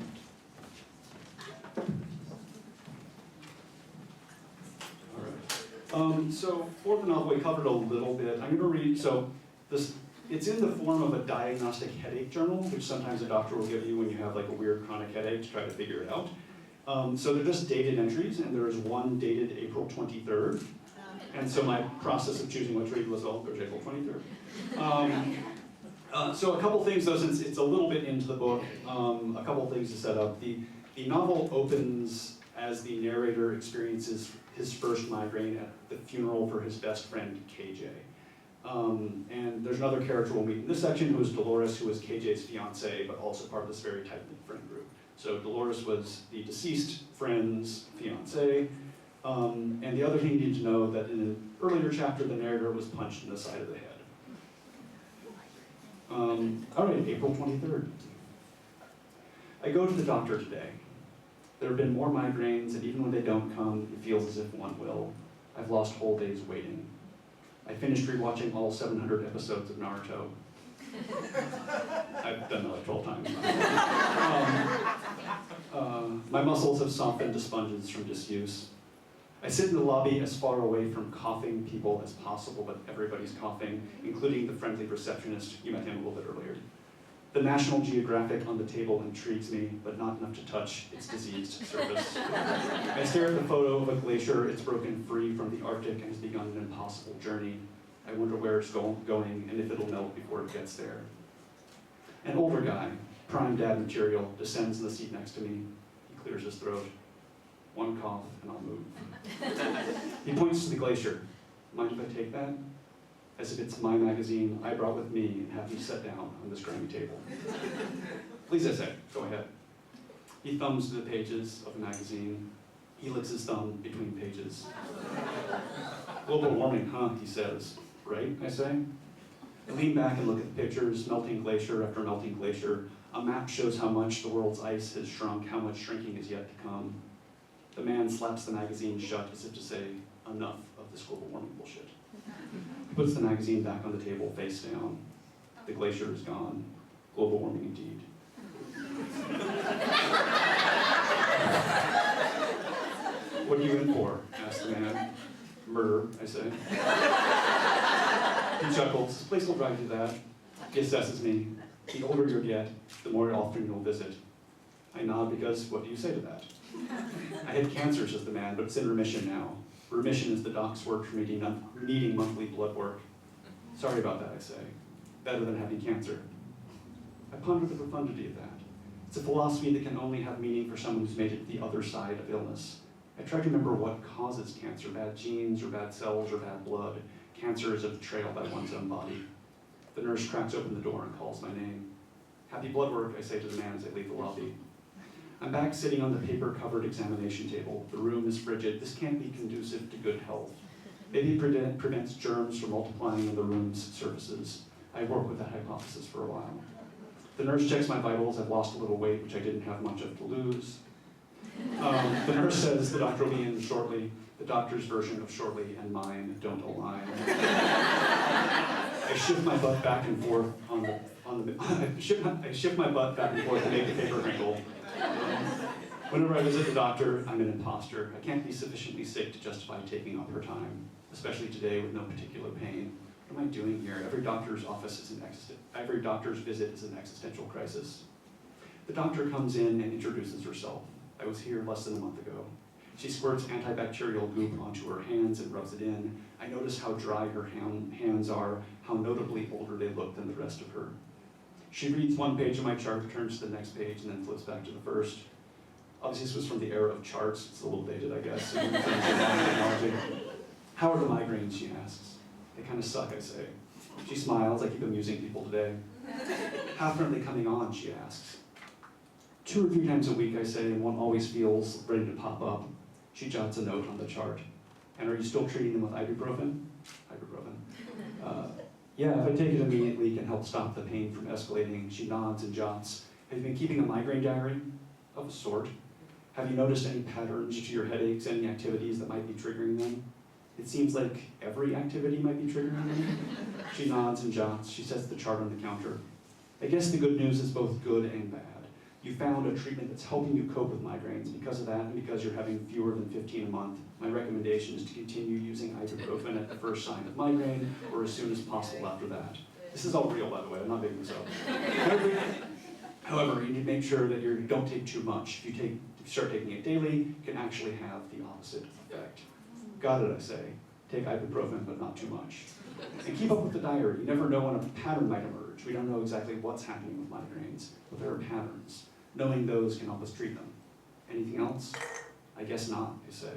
All right. So for the novel, we covered a little bit. I'm going to read, so it's in the form of a diagnostic headache journal, which sometimes a doctor will give you when you have like a weird chronic headache to try to figure it out. So they're just dated entries, and there is one dated April 23rd. And so my process of choosing what to read was, oh, there's April 23rd. So a couple things, though, since it's a little bit into the book, a couple things to set up. The novel opens as the narrator experiences his first migraine at the funeral for his best friend, KJ. And there's another character we'll meet in this section who is Dolores, who is KJ's fiance, but also part of this very tight-knit friend group. So Dolores was the deceased friend's fiance. And the other thing you need to know that in an earlier chapter, the narrator was punched in the side of the head. All right, April 23rd. I go to the doctor today. There have been more migraines, and even when they don't come, it feels as if one will. I've lost whole days waiting. I finished rewatching all 700 episodes of Naruto. I've done that like 12 times. My muscles have softened to sponges from disuse. I sit in the lobby as far away from coughing people as possible, but everybody's coughing, including the friendly receptionist. You met him a little bit earlier. The National Geographic on the table intrigues me, but not enough to touch its diseased surface. I stare at the photo of a glacier. It's broken free from the Arctic and has begun an impossible journey. I wonder where it's going and if it'll melt before it gets there. An older guy, prime dad material, descends in the seat next to me. He clears his throat. One cough and I'll move. He points to the glacier. Mind if I take that? as if it's my magazine I brought with me and have me set down on this grimy table. Please, I say, go ahead. He thumbs through the pages of the magazine. He licks his thumb between pages. Global warming, huh, he says. Right, I say. I lean back and look at the pictures, melting glacier after melting glacier. A map shows how much the world's ice has shrunk, how much shrinking is yet to come. The man slaps the magazine shut as if to say, enough of this global warming bullshit. He puts the magazine back on the table, face down. The glacier is gone. Global warming indeed. What are you in for? Asks the man. Murder, I say. He chuckles. This place will drive you that. He assesses me. The older you get, the more often you'll visit. I nod because what do you say to that? I had cancer, says the man, but it's in remission now. Remission is the doc's word for needing monthly blood work. Sorry about that, I say. Better than having cancer. I ponder the profundity of that. It's a philosophy that can only have meaning for someone who's made it to the other side of illness. I try to remember what causes cancer, bad genes or bad cells or bad blood. Cancer is a betrayal by one's own body. The nurse cracks open the door and calls my name. Happy blood work, I say to the man as I leave the lobby. I'm back sitting on the paper-covered examination table. The room is frigid. This can't be conducive to good health. Maybe it prevents germs from multiplying in the room's surfaces. I worked with that hypothesis for a while. The nurse checks my vitals. I've lost a little weight, which I didn't have much of to lose. The nurse says the doctor will be in shortly. The doctor's version of shortly and mine don't align. I shift my butt back and forth I shift my butt back and forth to make the paper wrinkle. Whenever I visit the doctor, I'm an imposter. I can't be sufficiently sick to justify taking up her time, especially today with no particular pain. What am I doing here? Every doctor's visit is an existential crisis. The doctor comes in and introduces herself. I was here less than a month ago. She squirts antibacterial goop onto her hands and rubs it in. I notice how dry her hands are, how notably older they look than the rest of her. She reads one page of my chart, turns to the next page, and then flips back to the first. Obviously, this was from the era of charts. It's a little dated, I guess. So how are the migraines, she asks. They kind of suck, I say. She smiles. I keep amusing people today. How often are they coming on, she asks. 2 or 3 times a week, I say, and one always feels ready to pop up. She jots a note on the chart. And are you still treating them with ibuprofen? Ibuprofen. Yeah, if I take it immediately, it can help stop the pain from escalating. She nods and jots. Have you been keeping a migraine diary? Of a sort. Have you noticed any patterns to your headaches, any activities that might be triggering them? It seems like every activity might be triggering them. She nods and jots. She sets the chart on the counter. I guess the good news is both good and bad. You found a treatment that's helping you cope with migraines. Because of that, and because you're having fewer than 15 a month, my recommendation is to continue using ibuprofen at the first sign of migraine or as soon as possible after that. This is all real, by the way. I'm not making this up. However, you need to make sure that you don't take too much. If you start taking it daily, it can actually have the opposite effect. Got it, I say. Take ibuprofen, but not too much. And keep up with the diary. You never know when a pattern might emerge. We don't know exactly what's happening with migraines, but there are patterns. Knowing those can help us treat them. Anything else? I guess not, I say.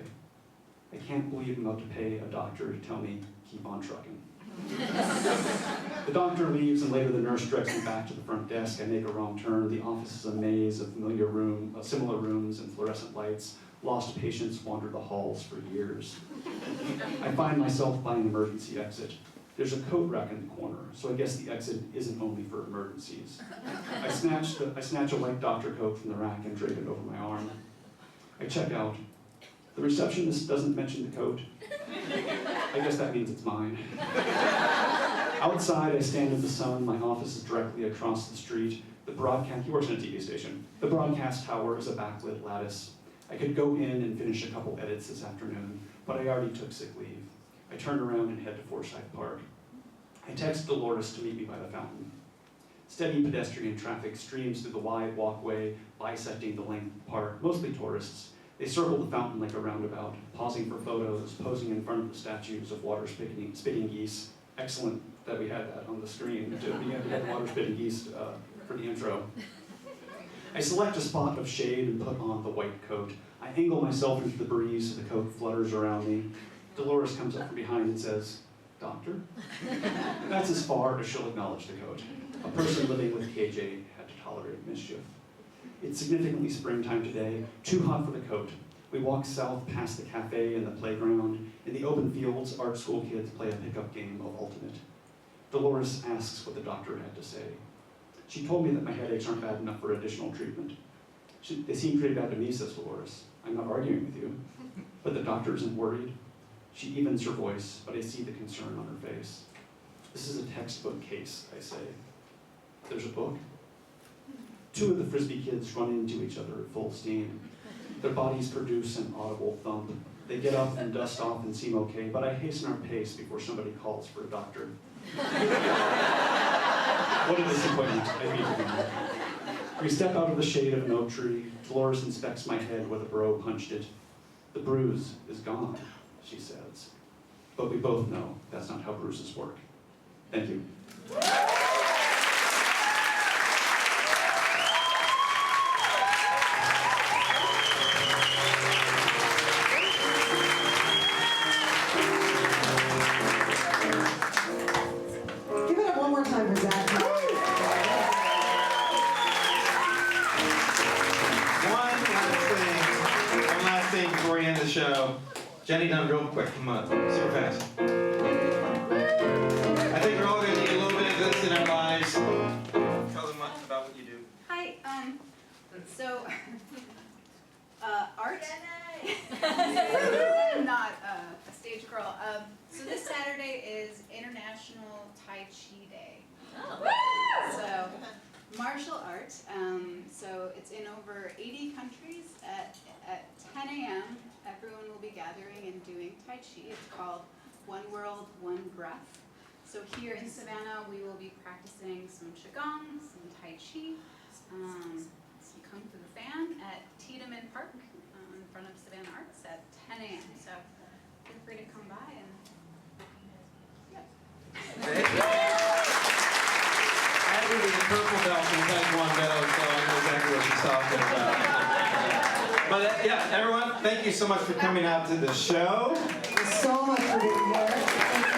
I can't believe I'm about to pay a doctor to tell me, keep on trucking. The doctor leaves, and later the nurse directs me back to the front desk. I make a wrong turn. The office is a maze of similar rooms and fluorescent lights. Lost patients wander the halls for years. I find myself by an emergency exit. There's a coat rack in the corner, so I guess the exit isn't only for emergencies. I snatch a white doctor coat from the rack and drape it over my arm. I check out. The receptionist doesn't mention the coat. I guess that means it's mine. Outside, I stand in the sun. My office is directly across the street. He works in a TV station. The broadcast tower is a backlit lattice. I could go in and finish a couple edits this afternoon, but I already took sick leave. I turn around and head to Forsyth Park. I text Dolores to meet me by the fountain. Steady pedestrian traffic streams through the wide walkway, bisecting the length of the park, mostly tourists. They circle the fountain like a roundabout, pausing for photos, posing in front of the statues of water spitting geese. Excellent that we had that on the screen. We had water spitting geese for the intro. I select a spot of shade and put on the white coat. I angle myself into the breeze so the coat flutters around me. Dolores comes up from behind and says, Doctor? That's as far as she'll acknowledge the coat. A person living with KJ had to tolerate mischief. It's significantly springtime today, too hot for the coat. We walk south past the cafe and the playground. In the open fields, art school kids play a pickup game of Ultimate. Dolores asks what the doctor had to say. She told me that my headaches aren't bad enough for additional treatment. They seem pretty bad to me, says Dolores. I'm not arguing with you. But the doctor isn't worried. She evens her voice, but I see the concern on her face. This is a textbook case, I say. There's a book. Two of the Frisbee kids run into each other at full steam. Their bodies produce an audible thump. They get up and dust off and seem okay, but I hasten our pace before somebody calls for a doctor. What a disappointment. I hate to be here. We step out of the shade of an oak tree. Dolores inspects my head where the bro punched it. The bruise is gone, she says. But we both know that's not how bruises work. Thank you. Give it up one more time for Zach. One last thing before we end the show. Jenny, done real quick, come on, super fast. I think we're all gonna need a little bit of this in our lives. Tell them much about what you do. Hi, so, art? I'm not a stage girl. So this Saturday is International Tai Chi Day. So, martial art. So it's in over 80 countries. At 10 a.m., everyone will be gathering and doing Tai Chi. It's called One World, One Breath. So here in Savannah, we will be practicing some Qigong, some Tai Chi, some Kung Fu Fan at Tiedemann Park in front of Savannah Arts at 10 a.m. So feel free to come by and, I agree with the purple belt from Taekwondo, so I know exactly what she's talking about. But yeah, everyone, thank you so much for coming out to the show. Thank you so much for being here.